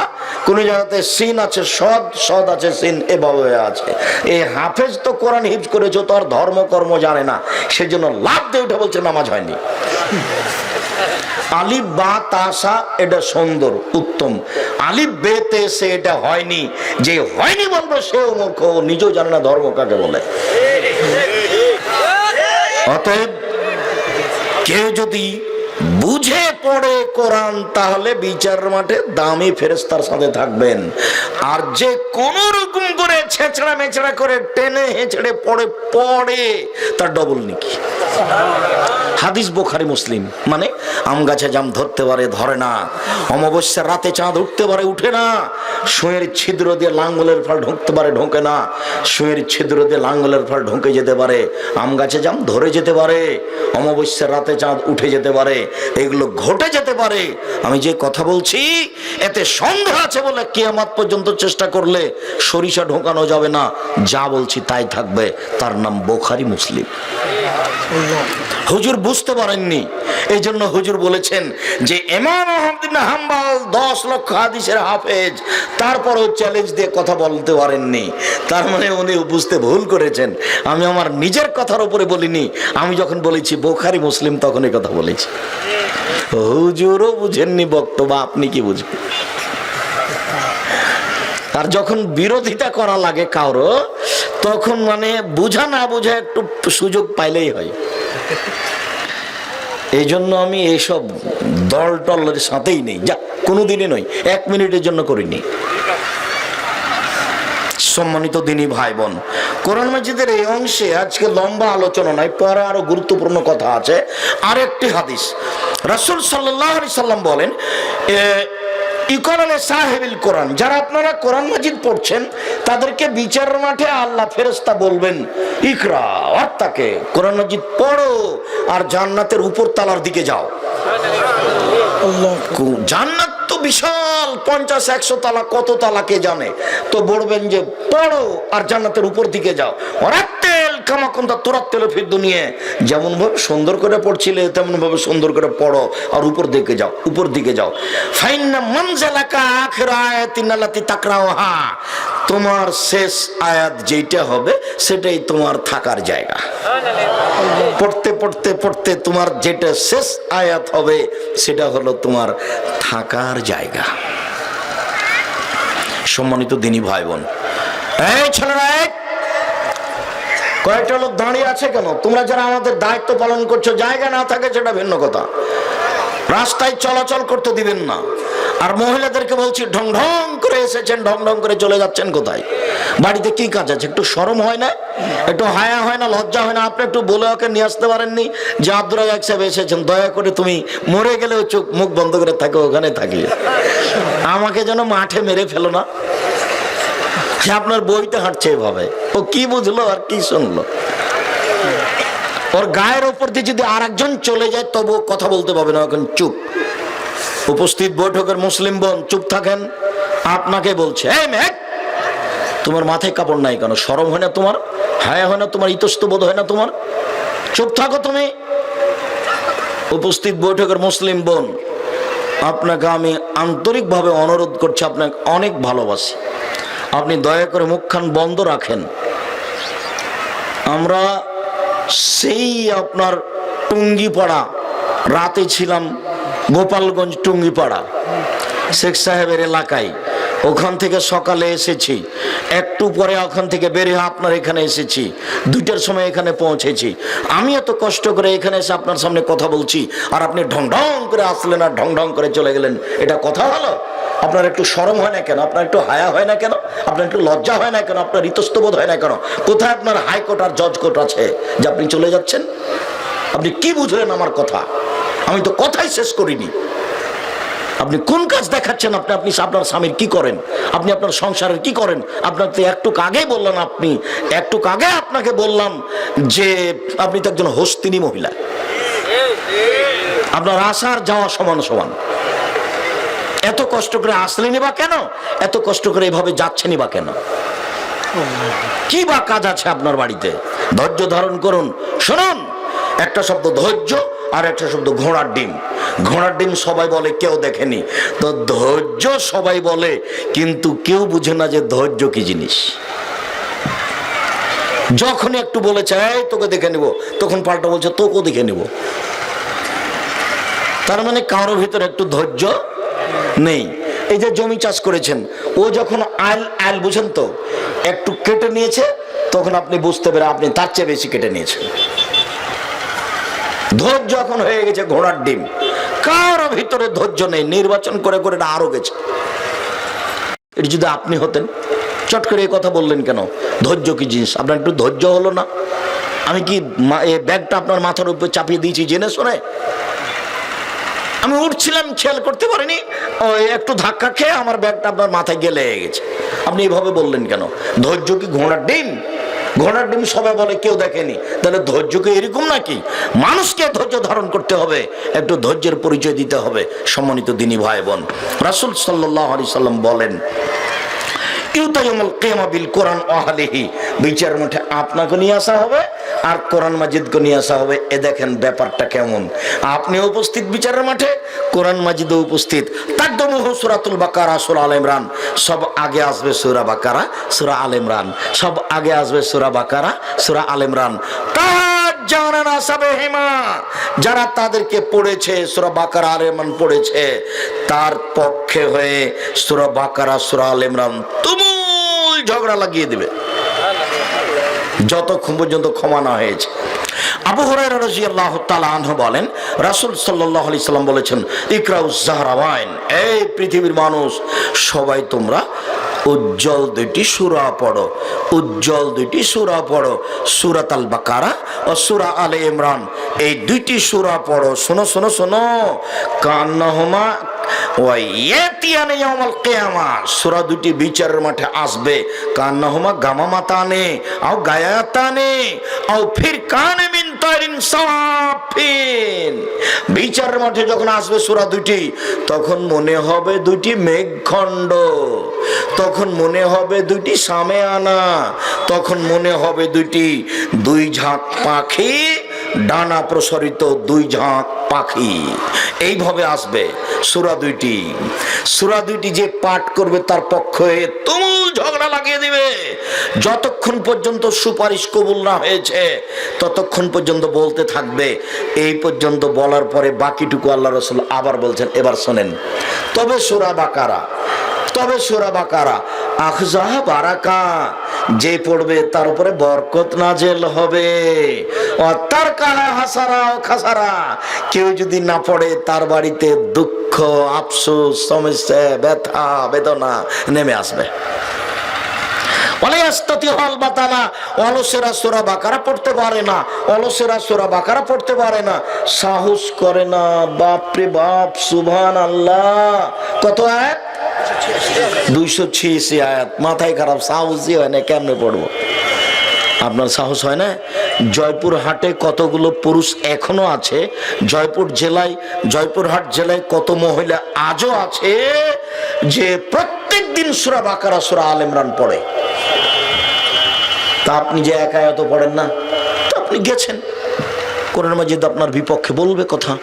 কোন জায়গাতে সিন আছে সদ, সদ আছে সিন, এভাবে হয়ে আছে। এই হাফেজ তো কোরআন হিফজ করেছে, তো আর ধর্ম কর্ম জানে না, সেজন্য লাভ দিয়ে উঠে বলছে নামাজ হয়নি। আলিফ বা তাসা এটা সুন্দর উত্তম, আলিফ বেতে সে এটা হয়নি, যে হয়নি বলবে সেও মূর্খ, নিজেও জানে না ধর্ম কাকে বলে। অতএব কেউ যদি বুঝে পড়ে কোরআন, তাহলে বিচার মাঠে দামি ফেরেশতার সাথে থাকবেন। আর যে কোন রকম করে ছেঁচড়া মেচড়া করে টেনে হেঁচড়ে পড়ে তার ডবল নেকি। হাদিস বুখারী মুসলিম। মানে আম গাছে জাম ধরতে পারে, ধরে না। অমাবস্যার রাতে চাঁদ উঠতে পারে, উঠে না। সুঁয়ের ছিদ্র দিয়ে লাঙ্গলের ফল ঢুকতে পারে, ঢোকে না। সুঁয়ের ছিদ্র দিয়ে লাঙ্গলের ফল ঢুকে যেতে পারে। আম গাছে জাম ধরে যেতে পারে, অমাবস্যার রাতে চাঁদ উঠে যেতে পারে, এগুলো ঘটে যেতে পারে। আমি যে কথা বলছি এতে সন্দেহ আছে বলে কিয়ামত পর্যন্ত চেষ্টা করলে সরিষা ঢোকানো যাবে না। যা বলছি তাই থাকবে, তার নাম বুখারী মুসলিম। হুজুর বুঝতে পারেননি, এই জন্য হুজুর বলেছেন যে ইমাম আহমদ ইবনে হাম্বল 10 লক্ষ হাদিসের হাফেজ, তারপরেও চ্যালেঞ্জ দিয়ে কথা বলতে পারেননি। তার মানে উনি বুঝতে ভুল করেছেন। আমি আমার নিজের কথার উপরে বলিনি, আমি যখন বলেছি বুখারী মুসলিম তখন এই কথা বলেছি। হুজুরও বুঝেননি বক্তব্য, আপনি কি বুঝবেন? আর যখন বিরোধিতা করা লাগে কারো, তখন মানে বুঝা না বুঝা একটু সুযোগ পাইলেই হয়। এই জন্য আমি এইসব দল টলের সাথেই নেই, যা কোনোদিনই নই, 1 মিনিটের জন্য করিনি। সম্মানিত দিনী ভাই বোন, কোরআন মাজিদের এই অংশে আজকে লম্বা আলোচনা নয়, পরে আরো গুরুত্বপূর্ণ কথা আছে। আরেকটি হাদিস, রাসূল সাল্লাল্লাহু আলাইহি সাল্লাম বলেন, ইকরালে সাহেবিল কোরআন, যারা আপনারা কোরআন মাজিদ পড়ছেন তাদেরকে বিচারের মাঠে আল্লাহ ফেরেশতা বলবেন ইকরা, অর্থাৎ কোরআন মাজিদ পড়ো আর জান্নাতের উপর তালার দিকে যাও। জান্নাত তো বিশাল, 50-100 তালা, কত তালা কে জানে। তো বলবেন যে পড়ো আর জান্নাতের উপর দিকে যাও। ওরাতেল কামাকুন্তা তোরাতেল ফির দুনিয়া, যেমন ভাবে সুন্দর করে পড়ছিলে তেমন ভাবে সুন্দর করে পড়ো আর উপর দিকে যাও, উপর দিকে যাও। ফাইন্না মানজালাকা আখির আয়াতিন আল্লাতি তাকরাউহা, তোমার শেষ আয়াত যেটা হবে সেটাই তোমার থাকার জায়গা। পড়তে পড়তে পড়তে তোমার যেটা শেষ আয়াত হবে সেটা হলো তোমার থাকার জায়গা। সম্মানিত দিনী ভাই বোন, এই ছেলেরা, কয়েকটা লোক দাঁড়িয়ে আছে কেন? তোমরা যারা আমাদের দায়িত্ব পালন করছো, জায়গা না থাকে সেটা ভিন্ন কথা, রাস্তায় চলাচল করতে দিবেন না। আর মহিলাদেরকে বলছি, ঢং ঢং করে এসেছেন, ঢং ঢং করে চলে যাচ্ছেন কোথায়? বাড়িতে কি কাজ আছে? একটু শরম হয় না? একটু হায়া হয় না? লজ্জা হয় না? আপনি একটু বলে ওকে নিয়ে আসতে পারেননি যে আব্দুর রাজ্জাক সাহেব এসেছেন, দয়া করে তুমি মরে গেলেও চোখ মুখ বন্ধ করে থাকো, ওখানে থাকি, আমাকে যেন মাঠে মেরে ফেলো না। আপনার বইতে হাঁটছে এভাবে, ও কি বুঝলো আর কি শুনলো? ওর গায়ের ওপর দিয়ে যদি আর একজন চলে যায় তবু কথা বলতে পারবে না, এখন চুপ। উপস্থিত বৈঠকের মুসলিম বোন চুপ থাকেন। আপনাকে বলছে, এই মেয়ে, তোমার মাথায় কাপড় নাই কেন? শরম হয় না তোমার? হায়া হয় না তোমার? ইতস্তবোধ হয় না তোমার? চুপ থাকো তুমি। উপস্থিত বৈঠকের মুসলিম বোন, আপনাকে আমি আন্তরিকভাবে অনুরোধ করছি, আপনাকে অনেক ভালোবাসি, আপনি দয়া করে মুখখান বন্ধ রাখেন। আমরা সেই আপনার টুঙ্গিপাড়া, রাতে ছিলাম গোপালগঞ্জ টুঙ্গিপাড়া শেখ সাহেবের এলাকায়, ওখান থেকে সকালে এসেছি, একটু পরে ওখান থেকে বেরিয়ে আপনার এখানে এসেছি, 2টার সময় এখানে পৌঁছেছি। আমি এত কষ্ট করে এখানে এসে আপনার সামনে কথা বলছি, আর আপনি ঢং ঢং করে আসলেন আর ঢং ঢং করে চলে গেলেন, এটা কথা হলো? আপনার একটু শরম হয় না কেন? আপনার একটু হায়া হয় না কেন? আপনার একটু লজ্জা হয় না কেন? আপনার ইতস্তবোধ হয় না কেন? কোথায় আপনার হাইকোর্ট আর জজ কোর্ট আছে যে আপনি চলে যাচ্ছেন? আপনি কি বুঝলেন আমার কথা? আমি তো কথাই শেষ করিনি। আপনি কোন কাজ দেখাচ্ছেন? আপনি আপনার স্বামীর কি করেন? আপনি আপনার সংসারের কি করেন? আপনার তো একটু আগেই বললাম, একটু আগে আপনাকে বললাম যে আপনি তো একজন হস্তিনী মহিলা। আপনার আসার যাওয়া সমান সমান। এত কষ্ট করে আসলেনি বা কেন? এত কষ্ট করে এভাবে যাচ্ছেনি বা কেন? কি বা কাজ আছে আপনার বাড়িতে? ধৈর্য ধারণ করুন। শুনুন, একটা শব্দ ধৈর্য আর একটা শব্দ ঘোড়ার ডিম। ঘোড়ার ডিম সবাই বলে, কেউ দেখেনি। তো ধৈর্য সবাই বলে, কিন্তু কেউ বুঝে না যে ধৈর্য কি জিনিস। যখন একটু বলেছে এই তোকে দেখে নিব, তখন পাল্টা বলছে তোকেও দেখে নিব। তার মানে কারোর ভিতরে একটু ধৈর্য নেই। এই যে জমি চাষ করেছেন, ও যখন আল বুঝেন তো একটু কেটে নিয়েছে, তখন আপনি বুঝতে পেরে আপনি তার চেয়ে বেশি কেটে নিয়েছেন। ধৈর্য এখন হয়ে গেছে ঘোড়ার ডিম। কারো ভিতরে ধৈর্য নেই। নির্বাচন করে করে আরো গেছে। এটা যদি আপনি হতেন, চট করে এই কথা বললেন কেন? ধৈর্য কি জিনিস? আপনার একটু ধৈর্য হলো না? আমি কি ব্যাগটা আপনার মাথার উপর চাপিয়ে দিয়েছি জেনে শুনে? আমি উঠছিলাম, খেয়াল করতে পারিনি, ওই একটু ধাক্কা খেয়ে আমার ব্যাগটা আপনার মাথায় গিয়ে লেগে গেছে। আপনি এইভাবে বললেন কেন? ধৈর্য কি ঘোড়ার ডিম? ঘোড়ার ডিম সবাই বলে, কেউ দেখেনি। তাহলে ধৈর্য কি এরকম নাকি? মানুষকে ধৈর্য ধারণ করতে হবে, একটু ধৈর্যের পরিচয় দিতে হবে। সম্মানিত দিনী ভাই বোন, রাসূল সাল্লাল্লাহু আলাইহি সাল্লাম বলেন, বিচার মাঠে আপনাকে নিয়ে আসা হবে আর কোরআন মাজিদকে নিয়ে আসা হবে। এ দেখেন ব্যাপারটা কেমন। আপনি উপস্থিত বিচারের মাঠে, কোরআন মাজিদও উপস্থিত। তাকদমুহু সূরাতুল বাকারা, সূরা আলে ইমরান। সব আগে আসবে সূরা বাকারা, সূরা আলে ইমরান। সব আগে আসবে সূরা বাকারা, সূরা আলে ইমরান। যারা তাদেরকে পড়েছে, সূরা বাকারা আলে ইমরান পড়েছে, তার পক্ষে হয়ে সূরা বাকারা সূরা আলে ইমরান তুমুল ঝগড়া লাগিয়ে দিবে যতক্ষণ পর্যন্ত ক্ষমা না হয়েছে। আবু হুরায়রা রাদিয়াল্লাহু তাআলা আনহু বলেন, রাসূল সাল্লাল্লাহু আলাইহি সাল্লাম বলেছেন, ইকরাউজ যাহরাওয়াইন, এই পৃথিবীর মানুষ সবাই তোমরা উজ্জ্বল দুইটি সূরা পড়ো, উজ্জ্বল দুইটি সূরা পড়ো, সূরাতুল বাকারা ও সূরা আলে ইমরান। এই দুইটি সূরা পড়ো। শোনো শোনো শোনো, কান্নাহুমা ওয়া ইয়াতিয়ানি ইয়াউমাল কিয়ামা, সূরা দুটি বিচারের মাঠে আসবে। কান্নাহুমা গামামাতানে আও গায়াতানে আও ফিরকানে মিন তাইরিন সাফিন। বিচারের মাঠে যখন আসবে সূরা দুটি, তখন মনে হবে দুটি মেঘখণ্ড, তখন মনে হবে দুইটি সামেয়ানা, তখন মনে হবে দুই ঝাঁক পাখি, ডানা প্রসারিত দুই ঝাঁক পাখি। এইভাবে আসবে সূরা দুইটি। সূরা দুইটি যে পাঠ করবে তার পক্ষে তুমুল ঝগড়া লাগিয়ে দিবে। যতক্ষণ পর্যন্ত সুপারিশ কবুল না হয়েছে ততক্ষণ পর্যন্ত বলতে থাকবে। এই পর্যন্ত বলার পরে বাকিটুকু আল্লাহ রাসূল আবার বলছেন, এবার শোনেন, তবে সূরা বাকারা, তবে সূরা বাকারা আখজা বারাকা, যে পড়বে তার উপরে বরকত নাজেল হবে। ও তার কাহা হাসারা ও খাসারা, কেউ যদি না পড়ে তার বাড়িতে দুঃখ, আফসোস, সমস্যা, ব্যথা, বেদনা নেমে আসবে। অলসেরা সূরা বাকারা পড়তে পারে না, অলসেরা সূরা বাকারা পড়তে পারে না, সাহস করে না। বাপরে বাপ, সুবহানাল্লাহ। কত আয়াত? 286 আয়াত। মাথায় খারাপ, সাহসই হয় না, কেমনে পড়বো? আপনার সাহস হয় না? জয়পুর হাটে কতগুলো পুরুষ এখনো আছে, জয়পুরহাট জেলায় কত মহিলা আজও আছে যে প্রত্যেক দিন সূরা বাকারা সূরা আলে ইমরান পড়ে। তা আপনি যে একা এত পড়েন না, তো আপনি গেছেন, কোরআন মাজিদ আপনার বিপক্ষে বলবে কথা।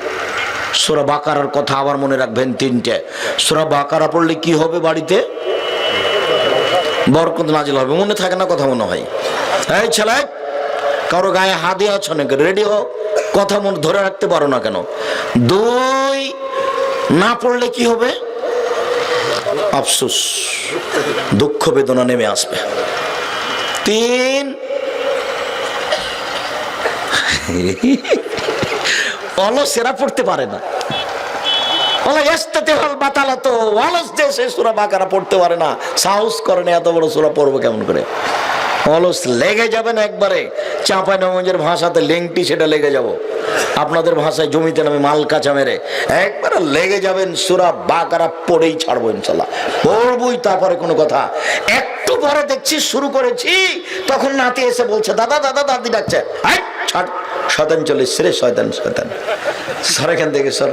সূরা বাকারার কথা আবার মনে রাখবেন, 3টে। সূরা বাকারা পড়লে কি হবে? বাড়িতে বরকত নাজিল হবে। মনে থাকে না কথা? মনে হয়। এই ছেলে, কারো গায়ে হাত দিয়ে আছো নাকি? রেডি হও, কথা মনে ধরে রাখতে পারো না কেন? 2 না পড়লে কি হবে? আফসোস, দুঃখ, বেদনা নেমে আসবে। 3 অলসেরা পড়তে পারে না, ওলা ইস্তাতিহাল বাতালাতো, অলস দেশে সূরা বাকারা পড়তে পারে না, সাহস করে না, এত বড় সূরা পড়বো কেমন করে? অলস লেগে যাবেন একবারে। চাঁপাইনবাবগঞ্জের ভাষাতে লেংটি, সেটা লেগে যাব। আপনাদের ভাষায় জমিতে নামে মাল কাঁচা মেরে একবারে লেগে যাবেন। সূরা বাকারা পড়েই ছাড়বো ইনশাল্লাহ, পড়বই, তারপরে কোনো কথা। একটু পরে দেখছি শুরু করেছি, তখন নাতি এসে বলছে দাদা দাদা, দাদি ডাকছে, ছাড়, শয়তান চলে এসছে রে, শয়তান শয়তান। সর এখান থেকে সর।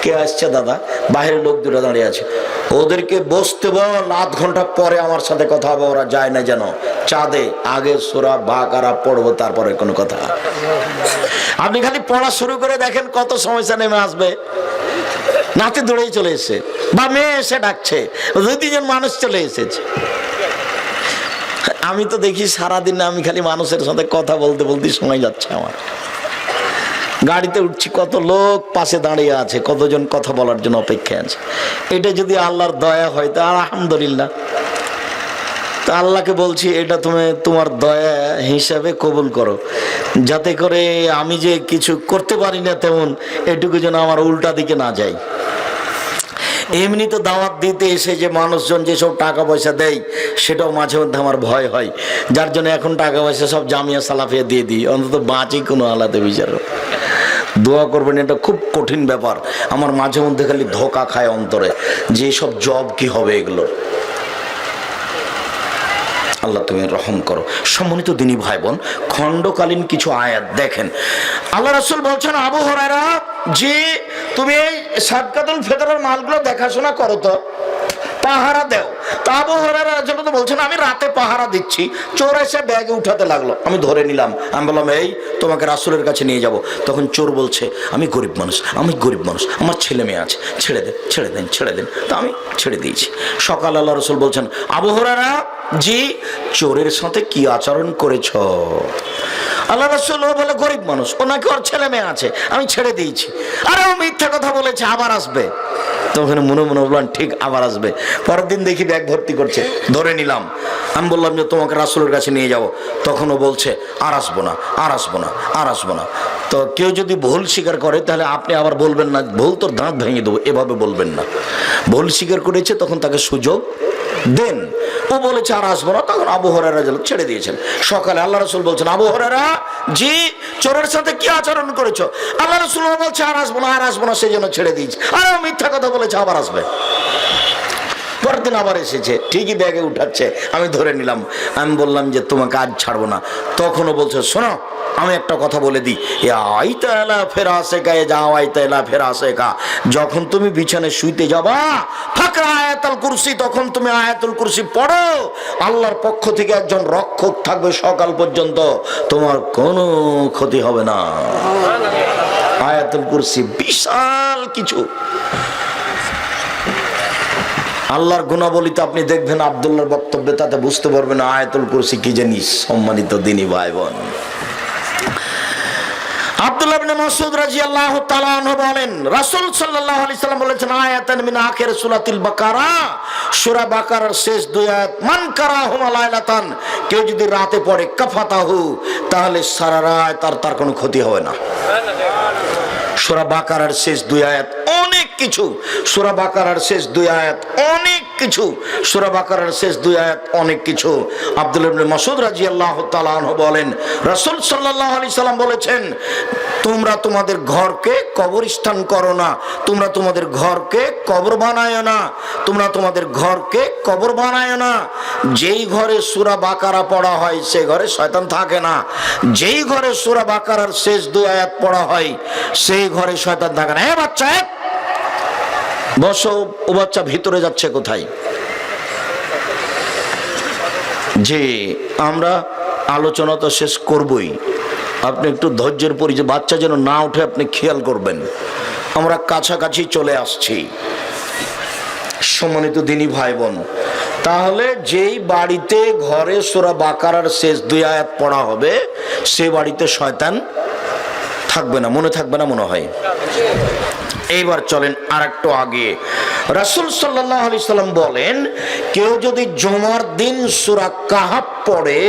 কে আসছে দাদা? বাইরের লোক দুটো দাঁড়িয়ে আছে। ওদেরকে বসতে বল, আধ ঘন্টা পরে আমার সাথে কথা হবে, ওরা যায় না যেন। চাঁদে আগে সূরা বাকারা পড়বো, তারপরে কোনো কথা। আপনি খালি পড়া শুরু করে দেখেন কত সমস্যা নেমে আসবে। নাতি দৌড়েই চলে এসেছে, বা মেয়ে এসে ডাকছে, 2-3 মানুষ চলে এসেছে। আমি তো দেখি সারাদিন আমি খালি মানুষের সাথে কথা বলতে বলতে সময় যাচ্ছে আমার। গাড়িতে উঠছি, কত লোক পাশে দাঁড়িয়ে আছে, কতজন কথা বলার জন্য অপেক্ষায় আছে। এটা যদি আল্লাহর দয়া হয় তা আলহামদুলিল্লাহ। তা আল্লাহকে বলছি, এটা তুমি তোমার দয়া হিসাবে কবুল করো, যাতে করে আমি যে কিছু করতে পারি না তেমন, এটুকু যেন আমার উল্টা দিকে না যায়। এমনি তো দাওয়াত দিতে এসে যে মানুষজন যেসব টাকা পয়সা দেয়, সেটাও মাঝে মধ্যে আমার ভয় হয়, যার জন্য এখন টাকা পয়সা সব জামিয়া সালাফিয়া দিয়ে দিই, অন্তত বাঁচি কোনো আলাদা বিচার। দোয়া করবেন, এটা খুব কঠিন ব্যাপার। আমার মাঝে মধ্যে খালি ধোকা খায় অন্তরে, যে সব জব কি হবে এগুলো। আল্লাহ তুমি রহম করো। সম্মানিত দিনী ভাই বোন, খণ্ডকালীন কিছু আয়াত দেখেন। আল্লাহ রাসূল বলছেন, আবু হুরায়রা, যে তুমি এই সাদকাতুল ফিতরের মালগুলো দেখাশোনা করো, তো পাহারা দেও। তা আবু হুরায়রা রাদিয়াল্লাহু বলছেন, আমি রাতে পাহারা দিচ্ছি, চোর এসে ব্যাগে উঠাতে লাগলো, আমি ধরে নিলাম। আমি বললাম, এই তোমাকে রাসূলের কাছে নিয়ে যাব। তখন চোর বলছে, আমি গরিব মানুষ, আমার ছেলে মেয়ে আছে, ছেড়ে দেন, ছেড়ে দেন, ছেড়ে দেন। তো আমি ছেড়ে দিয়েছি। সকাল আল্লাহ রাসূল বলছেন, আবু হুরায়রা, জি চোরের সাথে কি আচরণ করেছ? আল্লাহ রাসূল বলে, গরিব মানুষ, ওনাকে ওর ছেলে মেয়ে আছে, আমি ছেড়ে দিয়েছি। আরে ও মিথ্যা কথা বলেছে, আবার আসবে। তখন মনে মনে বললাম, ঠিক আবার আসবে। পরের দিন দেখি ব্যাগ ভর্তি করছে, ধরে নিলাম। আমি বললাম যে তোমাকে রাসূলের কাছে নিয়ে যাব। তখনও বলছে, আর আসবো না, আর আসবো না, আর আসবো না। তো কেউ যদি ভুল স্বীকার করে, তাহলে আপনি আবার বলবেন না, ভুল তোর দাঁত ভেঙে দেবো, এভাবে বলবেন না। ভুল স্বীকার করেছে, তখন তাকে সুযোগ দেন। ও বলেছে আর আসবো না, তখন আবু হুরায়রা ছেড়ে দিয়েছেন। সকালে আল্লাহ রাসূল বলছেন, আবু হুরায়রা, জি চোরের সাথে কি আচরণ করেছো? আল্লাহ রাসূল বলছে, আর আসবো না, আর আসবো না, সেই জন্য ছেড়ে দিয়েছি। আর মিথ্যা কথা বলেছে, আবার আসবে। পরের দিন আবার এসেছে, ঠিকই ব্যাগে উঠাচ্ছে, আমি ধরে নিলাম। আমি বললাম যে তোমাকে আজ ছাড়বো না। তখনও বলছে, শোনো, আমি একটা কথা বলে দিই, যখন তুমি বিছানায় শুইতে যাবা, ফাকরা আয়াতুল কুরসি, তখন তুমি আয়াতুল কুরসি পড়ো। আল্লাহর পক্ষ থেকে একজন রক্ষক থাকবে সকাল পর্যন্ত, তোমার কোনো ক্ষতি হবে না। আয়াতুল কুরসি বিশাল কিছু। আল্লাহর গুণাবলিতে আপনি দেখবেন আব্দুল্লাহর বক্তব্যে, তাতে বুঝতে পারবেন আয়াতুল কুরসি কি জিনিস। সম্মানিত দিনী ভাই বোন, আব্দুল্লাহ ইবনে মাসউদ রাদিয়াল্লাহু তাআলা আনহু বলেন, রাসূল সাল্লাল্লাহু আলাইহি সাল্লাম বলেছেন, আয়াতান মিন আখির সূরাতিল বাকারা, সূরা বাকারার শেষ 2 আয়াত, মান কারাহুমা লাইলাতান, কেউ যদি রাতে পড়ে, কাফাতাহু, তাহলে সারা রাত তার কোনো ক্ষতি হবে না। সূরা বাকারার শেষ 2 আয়াত অনেক কিছু, সূরা বাকারার শেষ 2 আয়াত অনেক কিছু, সূরা বাকারার শেষ 2 আয়াত অনেক কিছু। আব্দুল্লাহ ইবনে মাসউদ রাদিয়াল্লাহু তাআলা আনহু বলেন, রাসূল সাল্লাল্লাহু আলাইহি সাল্লাম বলেছেন, তোমরা তোমাদের ঘরকে কবরস্থান করো না, তোমরা তোমাদের ঘরকে কবর বানায়ো না, তোমরা তোমাদের ঘরকে কবর বানায়ো না। যেই ঘরে সূরা বাকারা পড়া হয়, সেই ঘরে শয়তান থাকে না। যেই ঘরে সূরা বাকারার শেষ 2 আয়াত পড়া হয়, সেই ঘরে শয়তান থাকে না। বাচ্চা বসো, ও বাচ্চা ভিতরে যাচ্ছে কোথায়? যে আমরা আলোচনা তো শেষ করবই, আপনি একটু ধৈর্যের পরিচয়, বাচ্চা যেন না উঠে আপনি খেয়াল করবেন। আমরা কাছাকাছি চলে আসছি। সম্মানিত দিনী ভাই বোন, তাহলে যেই বাড়িতে ঘরে সূরা বাকারার শেষ 2 আয়াত পড়া হবে, সে বাড়িতে শয়তান থাকবে না। মনে থাকবে না মনে হয়? এইবার চলেন আর একটু আগে। রাসূল সাল্লাল্লাহু আলাইহি সাল্লাম বলেন, কেউ যদি জুমার দিন সূরা কাহাফ পড়ে,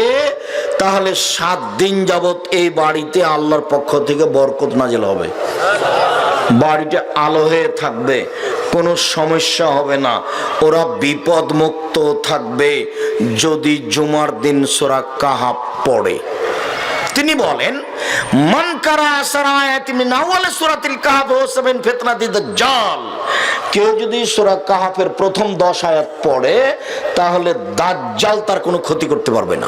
তাহলে 7 দিন যাবত এই বাড়িতে আল্লাহর পক্ষ থেকে বরকত নাজিল হবে, বাড়িতে আলো হয়ে থাকবে, কোনো সমস্যা হবে না, ওরা বিপদ মুক্ত থাকবে যদি জুমার দিন সূরা কাহাফ পড়ে। তিনি বলেন, মান কারা আসরা আয়াতি মিন আউয়াল সূরাতিল কাহাফ ওয়া সাবিন ফিতনাতি দাজ্জাল, কেউ যদি সূরা কাহাফের প্রথম 10 আয়াত পড়ে তাহলে দাজ্জাল তার কোনো ক্ষতি করতে পারবে না।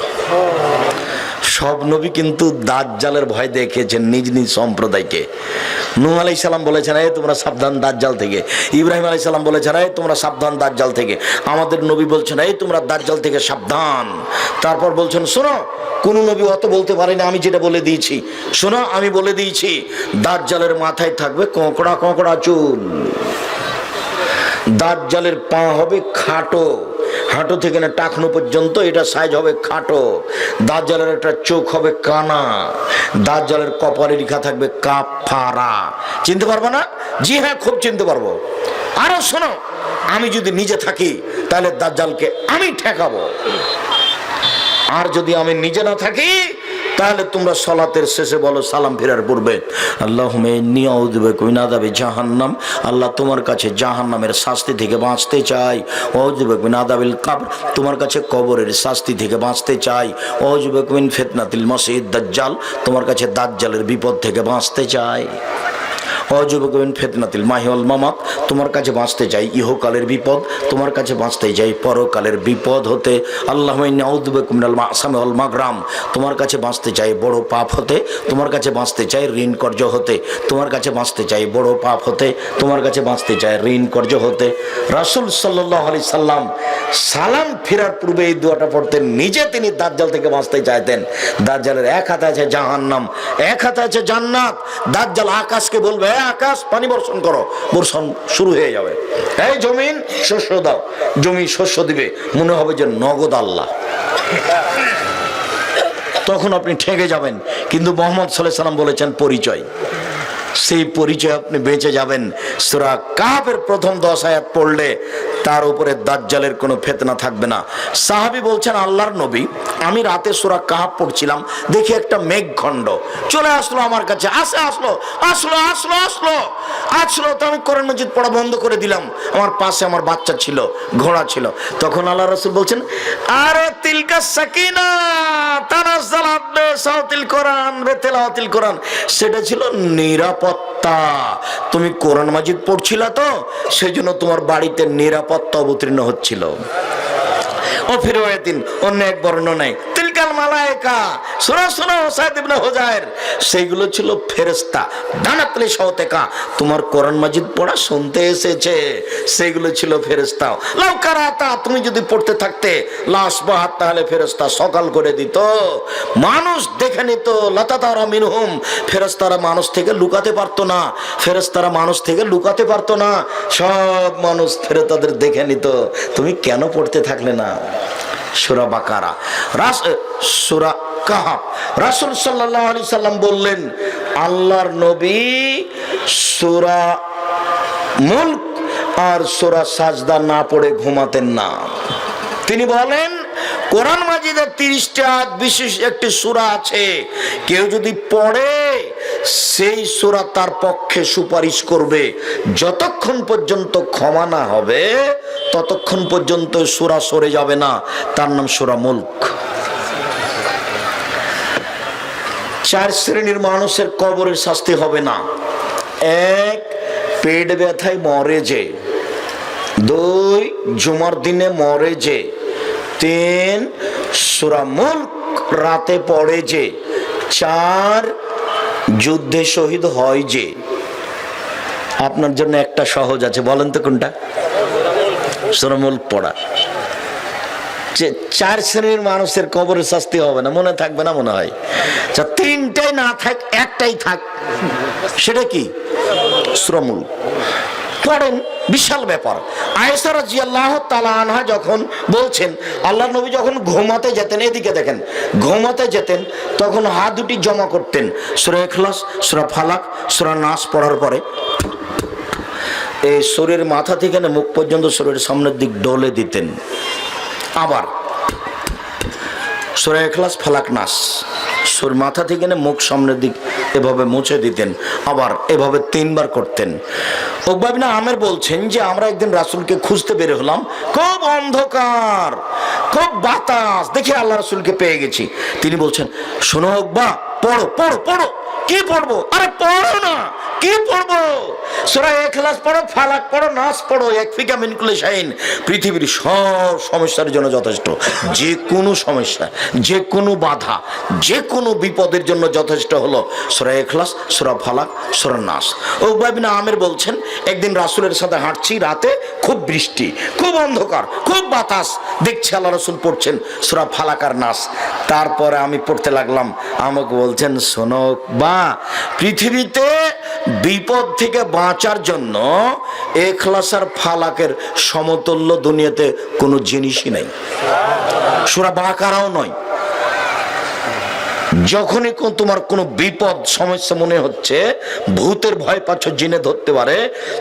সব নবী কিন্তু দাজ্জালের ভয় দেখিয়েছেন নিজ নিজ সম্প্রদায়কে। নূহ আলাইহিস সালাম বলেছেন, এই তোমরা সাবধান দাজ্জাল থেকে। ইব্রাহিম আলাইহিস সালাম বলেছেন, এই তোমরা সাবধান দাজ্জাল থেকে। আমাদের নবী বলছেন, এই তোমরা দাজ্জাল থেকে সাবধান। তারপর বলছেন, শোনো, কোন নবী অত বলতে পারেনি, আমি যেটা বলে দিয়েছি শোনো, আমি বলে দিয়েছি, দাজ্জালের মাথায় থাকবে কোঁকড়া কোঁকড়া চুল, দাজ্জালের পা হবে খাটো, হাঁটু থেকে না টাকনো পর্যন্ত এটা সাইজ হবে খাটো, দাজ্জালের একটা চোখ হবে কানা, দাজ্জালের কপালে লেখা থাকবে কাফারা। চিনতে পারবো না? জি হ্যাঁ, খুব চিনতে পারবো। আরো শোনো, আমি যদি নিজে থাকি তাহলে দাজ্জালকে আমি ঠেকাবো, আর যদি আমি নিজে না থাকি তাহলে তোমরা সালাতের শেষে বলো সালাম ফেরার পূর্বে, আল্লাহুম্মা ইন্নী আউযু বিকা মিন আযাবি জাহান্নাম, আল্লাহ তোমার কাছে জাহান্নামের শাস্তি থেকে বাঁচতে চাই। আউযু বিকা মিন আযাবিল কবর, তোমার কাছে কবরের শাস্তি থেকে বাঁচতে চাই। আউযু বিকা মিন ফিতনাতিল মাসিহিদ দাজ্জাল, তোমার কাছে দাজ্জালের বিপদ থেকে বাঁচতে চাই। ফিতনাতিল মাহি ওয়াল মামাত, তোমার কাছে বাঁচতে চাই ইহকালের বিপদ, তোমার কাছে বাঁচতে চাই পরকালের বিপদ হতে। আল্লাহুম্মা ইন্নী আউযু বিকা মিনাল মা'সামি ওয়াল মাগরাম, তোমার কাছে বাঁচতে চাই বড় পাপ হতে, তোমার কাছে বাঁচতে চাই ঋণ কর্জ হতে, তোমার কাছে বাঁচতে চাই বড় পাপ হতে, তোমার কাছে বাঁচতে চাই ঋণ কর্জ হতে। রাসূল সাল্লাল্লাহু আলাইহি সাল্লাম সালাম ফেরার পূর্বে এই দোয়াটা পড়তেন, নিজে তিনি দাজ্জাল থেকে বাঁচতে চাইতেন। দাজ্জালের এক হাতে আছে জাহান্নাম, এক হাতে আছে জান্নাত। দাজ্জাল আকাশকে বলবে, আকাশ পানি বর্ষণ করো, বর্ষণ শুরু হয়ে যাবে। এই জমিন শস্য দাও, জমি শস্য দিবে, মনে হবে যে নগদ আল্লাহ। তখন আপনি ঠেকে যাবেন। কিন্তু মুহাম্মদ সাল্লাল্লাহু আলাইহি সাল্লাম বলেছেন পরিচয়, সেই পরিচয় আপনি বেঁচে যাবেন। সূরা কাহাফের প্রথম 10 আয়াত পড়লে তার উপরে দাজ্জালের কোনো ফিতনা থাকবে না। সাহাবী বলছেন, আল্লাহর নবী, আমি রাতে সূরা কাহাফ পড়ছিলাম, দেখি একটা মেঘখণ্ড চলে আসলো আমার কাছে, আসলো তো আমি কোরআন মাজিদ পড়া বন্ধ করে দিলাম। আমার পাশে আমার বাচ্চা ছিল, ঘোড়া ছিল। তখন আল্লাহ রাসূল বলছেন, আরে তিলকা সাকিনা তানাজ্জালাত বিসাউতিল কোরআন বিতিলাওয়াতিল কোরআন, সেটা ছিল নিরাপত্তা। তুমি কোরআন মাজিদ পড়ছিলা তো, সেজন্য তোমার বাড়িতে নিরাপত্তা অবতীর্ণ হচ্ছিল। ও ফিরওয়ায়াতিন, অন্য এক বর্ণনায় তিলকাল মালায়েকা, শোনো শোনো সাইদ ইবনে হুজাইর, সেইগুলো ছিল ফেরেশতা। দানাতলি শাওতেকা, তোমার কোরআন মাজিদ পড়া শুনতে এসেছে, সেইগুলো ছিল ফেরেশতা। লাউ কারাতা, তুমি যদি পড়তে থাকতে, লাশ বাহাত, তাহলে ফেরেশতা সকাল করে দিত, মানুষ দেখে নিত। লাতাতারা মিনহুম, ফেরেশতারা মানুষ থেকে লুকাতে পারতো না, ফেরেশতারা মানুষ থেকে লুকাতে পারতো না, সব মানুষ ফেরেশতাদের দেখে নিত। তুমি কেন পড়তে থাকলে না? সূরা বাকারা, সূরা কাহাফ। রাসূল সাল্লাল্লাহু আলাইহি সাল্লাম বললেন, আল্লাহর নবী সূরা মুলক আর সূরা সাজদা না পড়ে ঘুমাতেন না। তিনি বলেন, কোরআন মাজিদের 30টা বিশেষ একটি সূরা আছে, কেউ যদি পড়ে সেই সূরা তার পক্ষে সুপারিশ করবে। যতক্ষণ পর্যন্ত ক্ষমা না হবে ততক্ষণ পর্যন্ত সূরা সরে যাবে না। তার নাম সূরা মুলক। 4 শ্রেণীর মানুষের কবরের শাস্তি হবে না। 1, পেট ব্যথায় মরে যে। 2, জুমার দিনে মরে যে। 3, সূরা মুলক রাতে পড়ে যে। 4, যুদ্ধে শহীদ হয় যে। আপনার জন্য একটা সহজ আছে, বলেন তো কোনটা? সূরা মুলক পড়া। 4 শ্রেণীর মানুষের কবরের শাস্তি হবে না, মনে থাকবে না মনে হয়। 3টাই না থাক, একটাই থাক, সেটা কি? সূরা মুলক পড়েন, বিশাল ব্যাপার। আয়েশা রাদিয়াল্লাহু তাআলা আনহা যখন বলছেন, আল্লাহর নবী যখন ঘুমাতে যেতেন, এদিকে দেখেন, ঘুমাতে যেতেন তখন হাত দুটি জমা করতেন, সূরা ইখলাস, সূরা ফালাক, সূরা নাস পড়ার পরে এই শরীরের মাথা থেকে না মুখ পর্যন্ত শরীরের সামনের দিক ডলে দিতেন। আবার সূরা ইখলাস, ফালাক, নাস, মাথা থেকে মুখ সামনের দিক এভাবে মুছে দিতেন, আবার এভাবে 3 বার করতেন। উকবা ইবনে আমের বলছেন যে আমরা একদিন রাসূলকে খুঁজতে বের হলাম, খুব অন্ধকার, খুব বাতাস, দেখে আল্লাহ রাসূলকে পেয়ে গেছি। তিনি বলছেন, শোনো উকবা, পড়ো পড়ো পড়ো। কি পড়বো? আরে পড়ো না। কি পড়বো? সূরা ইখলাস পড়ো, ফালাক পড়ো, নাস পড়ো, ইয়াকফিকা মিন কুল্লি শাইইন। পৃথিবীর সব সমস্যার জন্য যথেষ্ট, যে কোনো সমস্যা, যে কোনো বাধা, যে কোনো বিপদের জন্য যথেষ্ট হলো সূরা ইখলাস, সূরা ফালাক, সূরা নাস। উকবা ইবনে আমের বলছেন, একদিন রাসূলের সাথে হাঁটছি, রাতে খুব বৃষ্টি, খুব অন্ধকার, খুব বাতাস, দেখছি আল্লাহ রাসূল পড়ছেন সূরা ফালাক আর নাস। তারপরে আমি পড়তে লাগলাম। আমাকে বলছেন, শোনো উকবা, পৃথিবীতে বিপদ থেকে বাঁচার জন্য ইখলাস আর ফালাকের সমতুল্য দুনিয়াতে কোনো জিনিসই নাই, সূরা বাকারাও নয়। যখনই তোমার কোনো বিপদ সমস্যা মনে হচ্ছে, ভূতের ভয় পাচ্ছ, জিনে ধরতে পারে,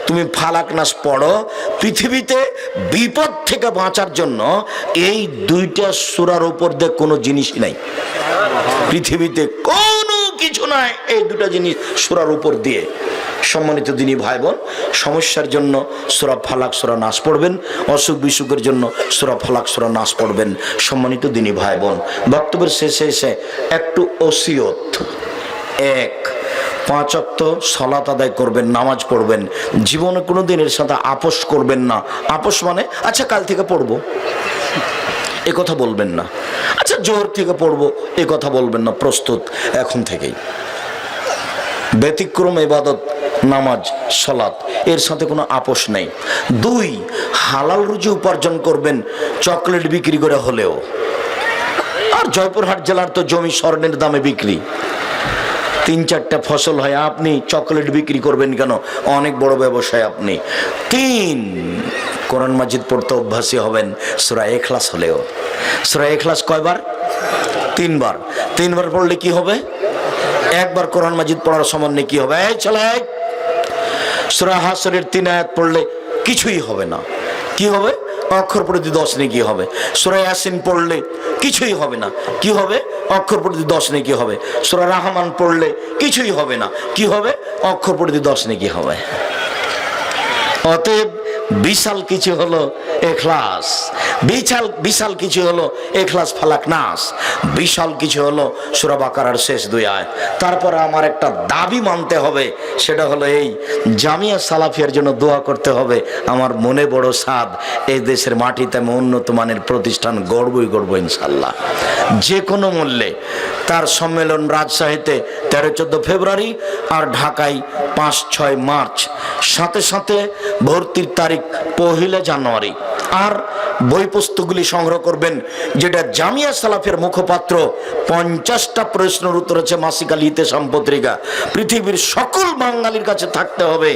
তুমি ফালাক নাস পড়ো। পৃথিবীতে বিপদ থেকে বাঁচার জন্য এই 2টা সূরার উপর দিয়ে কোনো জিনিসই নাই, পৃথিবীতে কোনো কিছু নাই এই 2টা জিনিস সূরার উপর দিয়ে। সম্মানিত দিনী ভাই বোন, সমস্যার জন্য সূরা ফালাক, সূরা নাস পড়বেন, অসুখ বিসুখের জন্য সূরা ফালাক, সূরা নাস পড়বেন। সম্মানিত দিনী ভাই বোন, বক্তব্যের শেষে এসে একটু ওসিয়ত। 1, 5 ওয়াক্ত সালাত আদায় করবেন, নামাজ পড়বেন, জীবনে কোনো দিনের সাথে আপোষ করবেন না। আপোষ মানে আচ্ছা কাল থেকে পড়বো, এ কথা বলবেন না। আচ্ছা জোহর থেকে পড়বো, এ কথা বলবেন না। প্রস্তুত এখন থেকেই। ব্যতিক্রম ইবাদত নামাজ, সালাত, এর সাথে কোনো আপোষ নেই। 2, হালাল রুজি উপার্জন করবেন, চকলেট বিক্রি করে হলেও। আর জয়পুরহাট জেলার তো জমি স্বর্ণের দামে বিক্রি, 3-4টা ফসল হয়, আপনি চকলেট বিক্রি করবেন কেন? অনেক বড় ব্যবসায় আপনি। 3, কোরআন মাজিদ পড়তে অভ্যাসী হবেন, সূরা ইখলাস হলেও। সূরা ইখলাস কয়বার? 3 বার। 3 বার পড়লে কি হবে? 1 বার কোরআন মাজিদ পড়ার সমান কি হবে? এই ছেলে, সূরা হাসরের 3 আয়াত পড়লে কিছুই হবে না। কি হবে? অক্ষর প্রতি 10 নেকি হবে। সূরা ইয়াসিন পড়লে কিছুই হবে না। কি হবে? অক্ষর প্রতি 10 নেকি হবে। সূরা রহমান পড়লে কিছুই হবে না। কি হবে? অক্ষর প্রতি 10 নেকি হবে। অতএব বিশাল কিছু হলো ইখলাস, বিশাল কিছু হলো ইখলাস ফালাক নাস, বিশাল কিছু হলো সূরা বাকারার শেষ 2 আয়াত। তারপরে আমার একটা দাবি মানতে হবে, সেটা হলো এই, জামিয়া সালাফিয়ার জন্য দোয়া করতে হবে। আমার মনে বড় সাধ, এই দেশের মাটিতে আমি উন্নত মানের প্রতিষ্ঠান গড়বই গড়বো ইনশাল্লাহ, যে কোনো মূল্যে। তার সম্মেলন রাজশাহীতে 13-14 ফেব্রুয়ারি আর ঢাকায় 5-6 মার্চ। সাথে সাথে ভর্তির তারিখ 1 জানুয়ারি। আর বই পুস্তকগুলি সংগ্রহ করবেন, যেটা জামিয়া সালাফের মুখপাত্র 50টা প্রশ্নের উত্তর আছে মাসিক আল ইতেসাম পত্রিকা, পৃথিবীর সকল বাঙালির কাছে থাকতে হবে।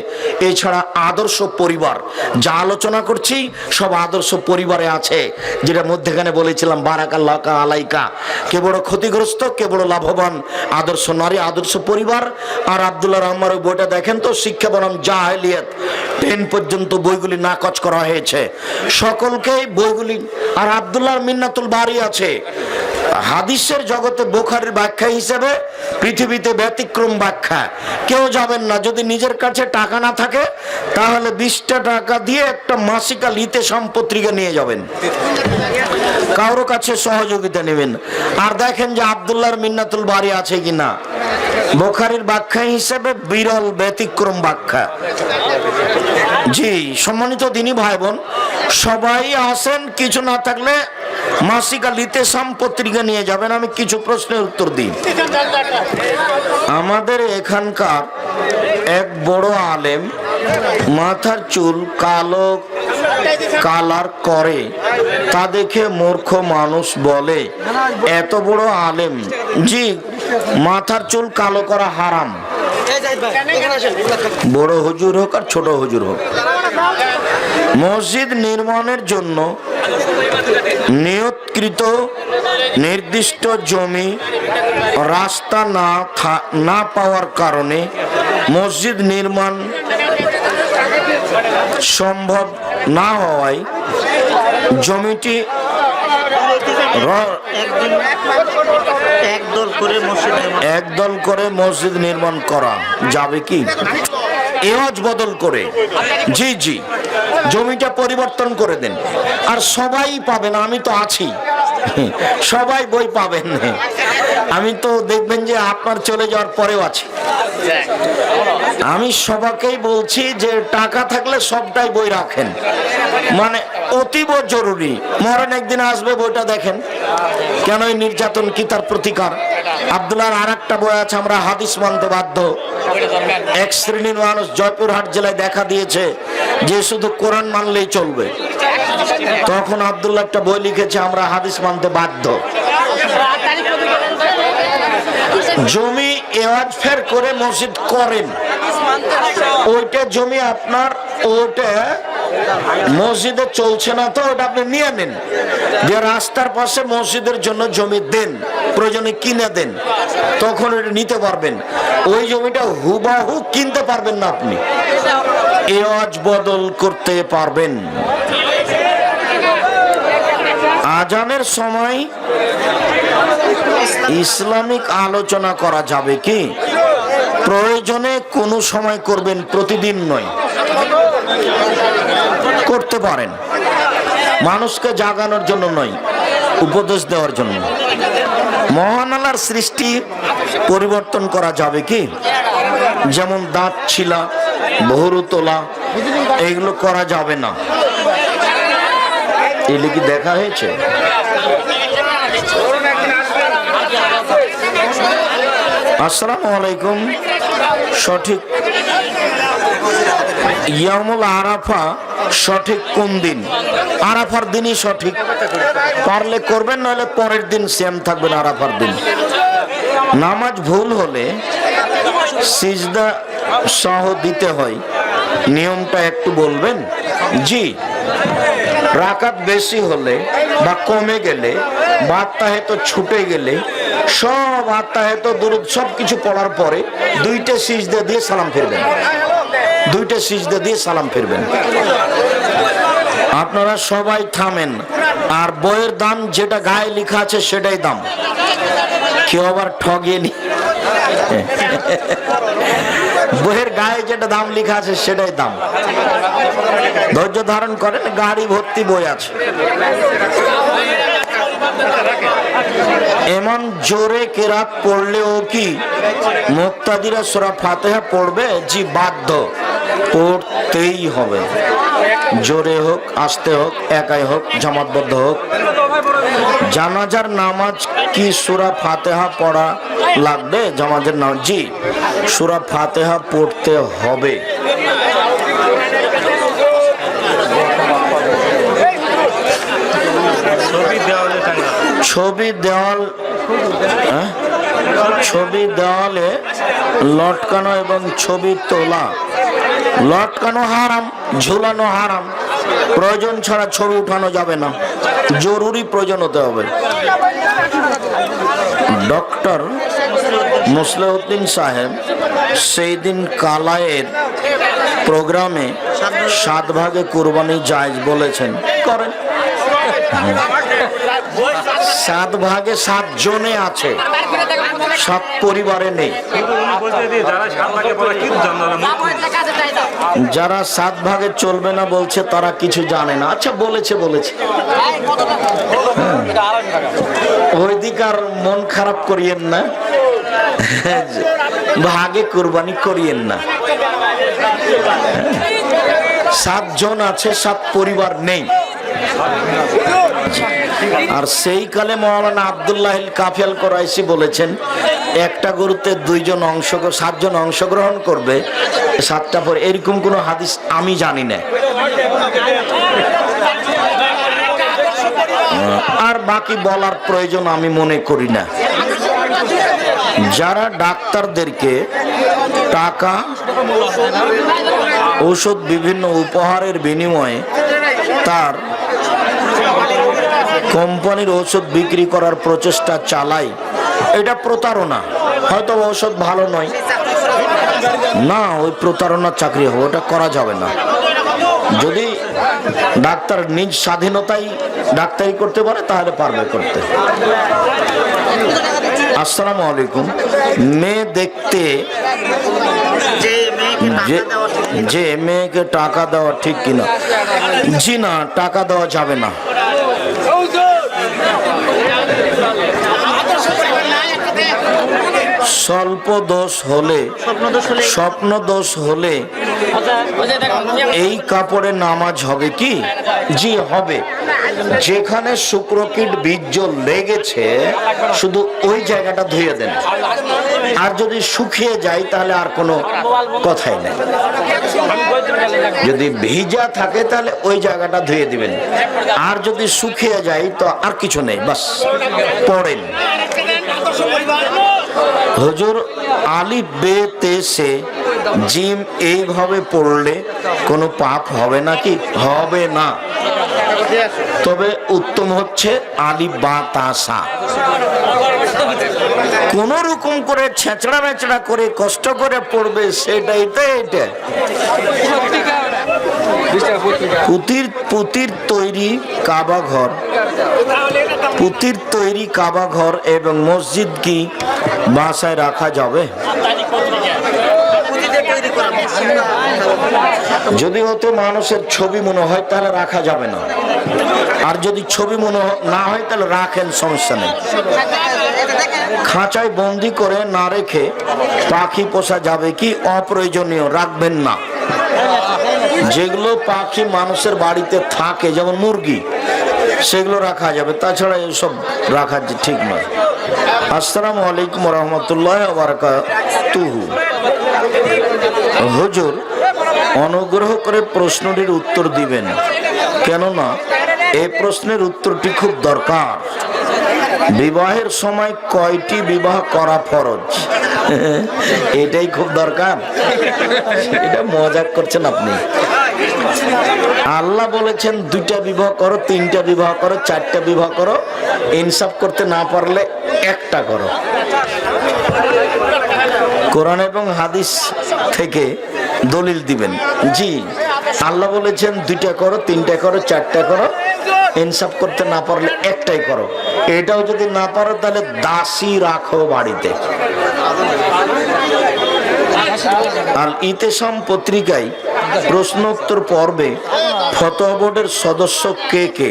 এছাড়া আদর্শ পরিবার, যা আলোচনা করছি সব আদর্শ পরিবারে আছে, যেটা মধ্যেখানে বলেছিলাম বারাকাল্লাহ আলাইকা, কে বড় ক্ষতিগ্রস্ত, কে বড় লাভবান, আদর্শ নারী, আদর্শ পরিবার। আর আব্দুল্লাহ রহমানের ওই বইটা দেখেন তো, শিক্ষা বনাম জাহেলিয়াত, 10 পর্যন্ত বইগুলি নাকচ করা হয়েছে সকলকে বইগুলি। আর আব্দুল্লাহ মিন্নাতুল বারি আছে, হাদিসের জগতে বুখারীর ব্যাখ্যা হিসেবে পৃথিবীতে ব্যতিক্রম ব্যাখ্যা। কেউ যাবেন না, যদি নিজের কাছে টাকা না থাকে তাহলে 20টা টাকা দিয়ে একটা মাসিক আল ইতেসাম পত্রিকা নিয়ে যাবেন, কারো কাছে সহযোগিতা নেবেন। আর দেখেন যে আব্দুল্লাহর মিন্নাতুল বারি আছে কিনা। বুখারীর ব্যাখ্যা হিসেবে বিরল ব্যতিক্রম ব্যাখ্যা। জি সম্মানিত দিনী ভাই বোন, সবাই আসেন, কিছু না থাকলে মাসিক আল ইতেসাম পত্রিকা নিয়ে যাবেন। আমি কিছু প্রশ্নের উত্তর দিই। আমাদের এখানকার এক বড় আলেম মাথার চুল কালো কালার করে, তা দেখে মূর্খ মানুষ বলে এত বড় আলেম। জি, মাথার চুল কালো করা হারাম, বড় হুজুর হোক আর ছোট হুজুর হোক। মসজিদ নির্মাণের জন্য নিয়তকৃত নির্দিষ্ট জমি রাস্তা না পাওয়ার কারণে মসজিদ নির্মাণ সম্ভব না হওয়ায় জমিটি একদল করে মসজিদ নির্মাণ করা যাবে কি? এওয়াজ বদল করে, জি জি, জমিটা পরিবর্তন করে দেন। আর সবাই পাবেন, আমি তো আছি, সবাই বই পাবেন। আমি তো দেখবেন যে আপনার চলে যাওয়ার পরেও আছি। আমি সবাইকেই বলছি যে টাকা থাকলে সবটাই বই রাখেন, মানে অতীব জরুরি। মরণ একদিন আসবে, বইটা দেখেন। কেন এই নির্যাতন, কি তার প্রতিকার? আব্দুল্লাহর আর একটা বই আছে, আমরা হাদিস মানতে বাধ্য। এক শ্রেণীর মানুষ জয়পুরহাট জেলায় দেখা দিয়েছে যে শুধু কোরআন মানলেই চলবে। তখন আব্দুল্লাহ একটা বই লিখেছে, আমরা হাদিস মানতে বাধ্য। জমি এওয়াজ ফের করে মসজিদ করেন, ওইটা জমি আপনার, ওটা মসজিদে চলছে না তো ওটা আপনি নিয়ে নেন। যে রাস্তার পাশে মসজিদের জন্য জমি দেন, প্রয়োজনে কিনে দেন, তখন এটা নিতে পারবেন। ওই জমিটা হুবাহু কিনতে পারবেন না, আপনি এওয়াজ বদল করতে পারবেন। আজানের সময় ইসলামিক আলোচনা করা যাবে কি? প্রয়োজনে কোনো সময় করবেন, প্রতিদিন নয়। করতে পারেন, মানুষকে জাগানোর জন্য নয়, উপদেশ দেওয়ার জন্য। মহান আল্লাহর সৃষ্টি পরিবর্তন করা যাবে কি? যেমন দাঁত ছিলা, ভরু তোলা, এগুলো করা যাবে না। এগুলো কি দেখা হয়েছে? আসসালামু আলাইকুম। সঠিক ইয়ামুল আরাফা সঠিক কোন দিন? আরাফার দিনই সঠিক। পারলে করবেন, নাহলে পরের দিন সেম থাকবেন আরাফার দিন। নামাজ ভুল হলে সিজদা সহ দিতে হয়, নিয়মটা একটু বলবেন? জি, রাকাত বেশি হলে বা কমে গেলে বা আত্মাহেত ছুটে গেলে, সব আত্মাহেত দুরূদ সব কিছু পড়ার পরে দুইটা সিজদা দিয়ে সালাম ফিরবেন, দুইটা সিজদা দিয়ে সালাম ফিরবেন। আপনারা সবাই থামেন, আর বইয়ের দাম যেটা গায়ে লেখা আছে সেটাই দাম, কেউ আবার ঠগিয়ে নি। বইয়ের গায়ে যেটা দাম লেখা আছে সেটাই দাম। ধৈর্য ধারণ করেন, গাড়ি ভর্তি বই আছে। এমন জোরে কেরাত পড়লেও কি মুক্তাদিরা সূরা ফাতিহা পড়বে? জি, বাধ্য, পড়তেই হবে। জোরে হোক, আস্তে হোক, একাই হোক, জামাতবদ্ধ হোক। জানাজার নামাজ কি সূরা ফাতিহা পড়া লাগবে? জানাজার নামাজ, জি, সূরা ফাতিহা পড়তে হবে। ছবি দেওয়াল, ছবি দেওয়ালে লটকানো এবং ছবি তোলা, লটকানো হারাম, ঝুলানো হারাম। প্রয়োজন ছাড়া ছবি উঠানো যাবে না, জরুরি প্রয়োজন হতে হবে। ডক্টর মুসলিউদ্দিন সাহেব সেই দিন কালায়ের প্রোগ্রামে 7 ভাগে কুরবানি জায়েজ বলেছেন, করেন। 7 ভাগে 7 জনে আছে, 7 পরিবারে নেই। যারা 7 ভাগে চলবে না বলছে তারা কিছু জানে না। আচ্ছা, বলেছে বলেছে, ওই দিক আর মন খারাপ করিয়েন না, ভাগে কুরবানি করিয়েন না। 7 জন আছে, 7 পরিবার নেই। আর সেই কালে মৌলানা আব্দুল্লাহ কাফিয়াল কোরাইশি বলেছেন, একটা গরুতে 2 জন 7 জন অংশগ্রহণ করবে, 7টা পরে। এরকম কোন হাদিস আমি জানি না। আর বাকি বলার প্রয়োজন আমি মনে করি না। যারা ডাক্তারদেরকে টাকা, ঔষধ, বিভিন্ন উপহারের বিনিময়ে তার কোম্পানির ঔষধ বিক্রি করার প্রচেষ্টা চালায়, এটা প্রতারণা। হয়তো ঔষধ ভালো নয়, না, ওই প্রতারণার চাকরি হবে, ওটা করা যাবে না। যদি ডাক্তার নিজ স্বাধীনতায় ডাক্তারি করতে পারে, তাহলে পারবে করতে। আসসালামু আলাইকুম। মেয়ে দেখতে যে মেয়েকে টাকা দেওয়া ঠিক কিনা? জি না, টাকা দেওয়া যাবে না। স্বল্প দোষ হলে, স্বপ্ন দোষ হলে এই কাপড়ে নামাজ হবে কি? জি হবে। যেখানে শুক্রকীট বীর্য লেগেছে শুধু ওই জায়গাটা ধুয়ে দেন, আর যদি শুকিয়ে যায় তাহলে আর কোনো কথাই নেই। যদি ভিজা থাকে তাহলে ওই জায়গাটা ধুয়ে দিবেন, আর যদি শুকিয়ে যায় তো আর কিছু নেই, বাস পড়েন। হুজুর, আলিফ বে তে সে জিম এইভাবে পড়লে কোনো পাপ হবে নাকি? হবে না, তবে উত্তম হচ্ছে আলিফ বা তা সা। কোন রকম করে ছেঁচড়া মেচড়া করে কষ্ট করে পড়বে সেটাই তো এটা। পুতির তৈরি কাবা ঘর, পুতির তৈরি কাবা ঘর এবং মসজিদ কি বাসায় রাখা যাবে? যদি হয়তো মানুষের ছবি মনে হয় তাহলে রাখা যাবে না, আর যদি ছবি মনে না হয় তাহলে রাখেন, সমস্যা নেই। খাঁচায় বন্দি করে না রেখে পাখি পোষা যাবে কি? অপ্রয়োজনীয়, রাখবেন না। যেগুলো পাখি মানুষের বাড়িতে থাকে যেমন মুরগি, সেগুলো রাখা যাবে, তাছাড়া এসব রাখা ঠিক নয়। আসসালামু আলাইকুম রহমতুল্লাহ বারাকাতুহু। হুজুর, অনুগ্রহ করে প্রশ্নটির উত্তর দিবেন, কেননা এই প্রশ্নের উত্তরটি খুব দরকার। বিবাহের সময় কয়টি বিবাহ করা ফরজ? এটাই খুব দরকার। এটা মজাক করছেন আপনি। আল্লাহ বলেছেন 2টা বিবাহ করো, 3টা বিবাহ করো, 4টা বিবাহ করো, ইনসাফ করতে না পারলে 1টা করো। কোরআন এবং হাদিস থেকে দলিল দিবেন। জি, আল্লাহ বলেছেন 2টা করো, 3টা করো, 4টা করো, ইনসাফ করতে না পারলে 1টাই করো। এটাও যদি না পারো তাহলে দাসী রাখো বাড়িতে। আর ইতেসাম পত্রিকায় প্রশ্নোত্তর পর্বে ফতোয়া বোর্ডের সদস্য কে কে?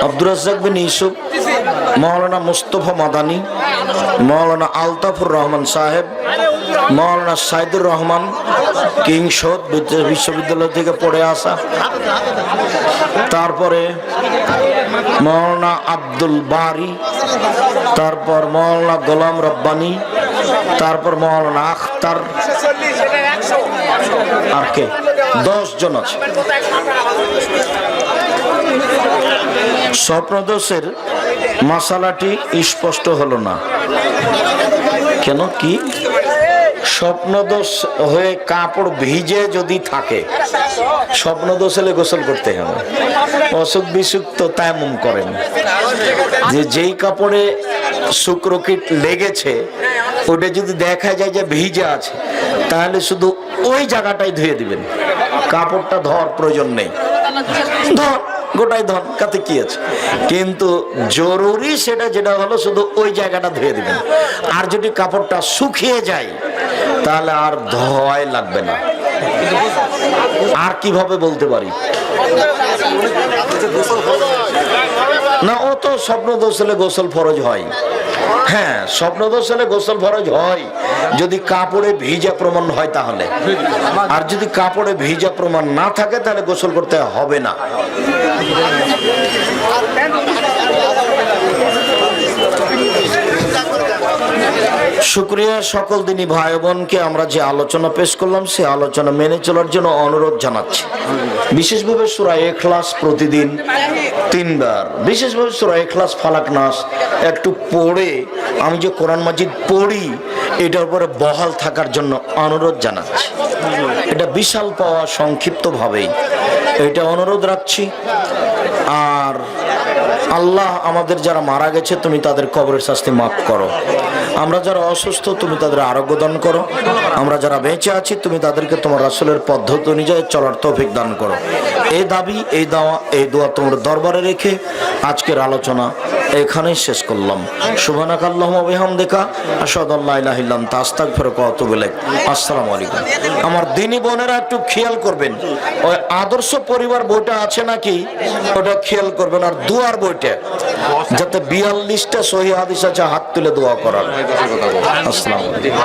আব্দুর রাজ্জাক বিন ইউসুফ, মাওলানা মুস্তফা মাদানী, মাওলানা আলতাফুর রহমান সাহেব, মাওলানা সাইদুর রহমান কিংসদ বিশ্ববিদ্যালয় থেকে পড়ে আসা, তারপরে মাওলানা আব্দুল বারি, তারপর মাওলানা গোলাম রব্বানী, তারপর মাওলানা আখতার, আর কে? 10 জন আছে। স্বপ্নদোষের মশালাটি স্পষ্ট হলো না কেন? কি স্বপ্নদোষ হয়ে কাপড় ভিজে যদি থাকে, স্বপ্নদোষ হলে গোসল করতে হবে। অসুখ বিসুখ তো তায়াম্মুম করেন। যেই কাপড়ে শুক্রকীট লেগেছে ওটা যদি দেখা যায় যে ভিজে আছে, তাহলে শুধু ওই জায়গাটাই ধুয়ে দিবেন, কাপড়টা ধোয়ার প্রয়োজন নেই। ধর গোটাই ধন, কাতে কি আছে, কিন্তু জরুরি সেটা যেটা হলো শুধু ওই জায়গাটা ধুয়ে দিবেন। আর যদি কাপড়টা শুকিয়ে যায় তাহলে আর ধোয়াই লাগবে না। আর কিভাবে বলতে পারি না, ও তো স্বপ্নদোষ হলে গোসল ফরজ হয়। হ্যাঁ, স্বপ্নদোষ হলে গোসল ফরজ হয় যদি কাপড়ে ভিজা প্রমাণ হয় তাহলে। আর যদি কাপড়ে ভিজা প্রমাণ না থাকে তাহলে গোসল করতে হবে না। শুকরিয়া সকল দিনী ভাই বোনকে আমরা যে আলোচনা পেশ করলাম সে আলোচনা মেনে চলার জন্য অনুরোধ জানাচ্ছি। বিশেষভাবে সূরা ইখলাস প্রতিদিন 3 বার, বিশেষভাবে সূরা ইখলাস ফালাক নাস একটু পড়ে আমি যে কোরআন মাজিদ পড়ি এটার উপরে বহাল থাকার জন্য অনুরোধ জানাচ্ছি। এটা বিশাল পাওয়া, সংক্ষিপ্তভাবেই এটা অনুরোধ রাখছি। আর আল্লাহ আমাদের যারা মারা গেছে তুমি তাদের কবরের শাস্তি মাফ করো। আমরা যারা অসুস্থ তুমি তাদের আরোগ্য দান করো। আমরা যারা বেঁচে আছি তুমি তাদেরকে তোমার রাসূলের পদ্ধতি অনুযায়ী চলার তৌফিক দান করো। এই দাবি, এই দাওয়া, এই দোয়া তোমার দরবারে রেখে আজকের আলোচনা এখানেই শেষ করলাম। সুবহানাকাল্লাহুম্মা ওয়া বিহামদিকা আশহাদু আল্লা ইলাহা ইল্লা আনতা আস্তাগফিরুকা ওয়া আতুবু ইলাইক। আসসালামু আলাইকুম। আমার দ্বীনি বোনেরা একটু খেয়াল করবেন, ওই আদর্শ পরিবার বইটা আছে নাকি ওটা খেয়াল করবেন, আর দুয়ার বইটা যাতে 42টা সহিহ হাদিস আছে হাত তুলে দোয়া করার। আসসালামু আলাইকুম।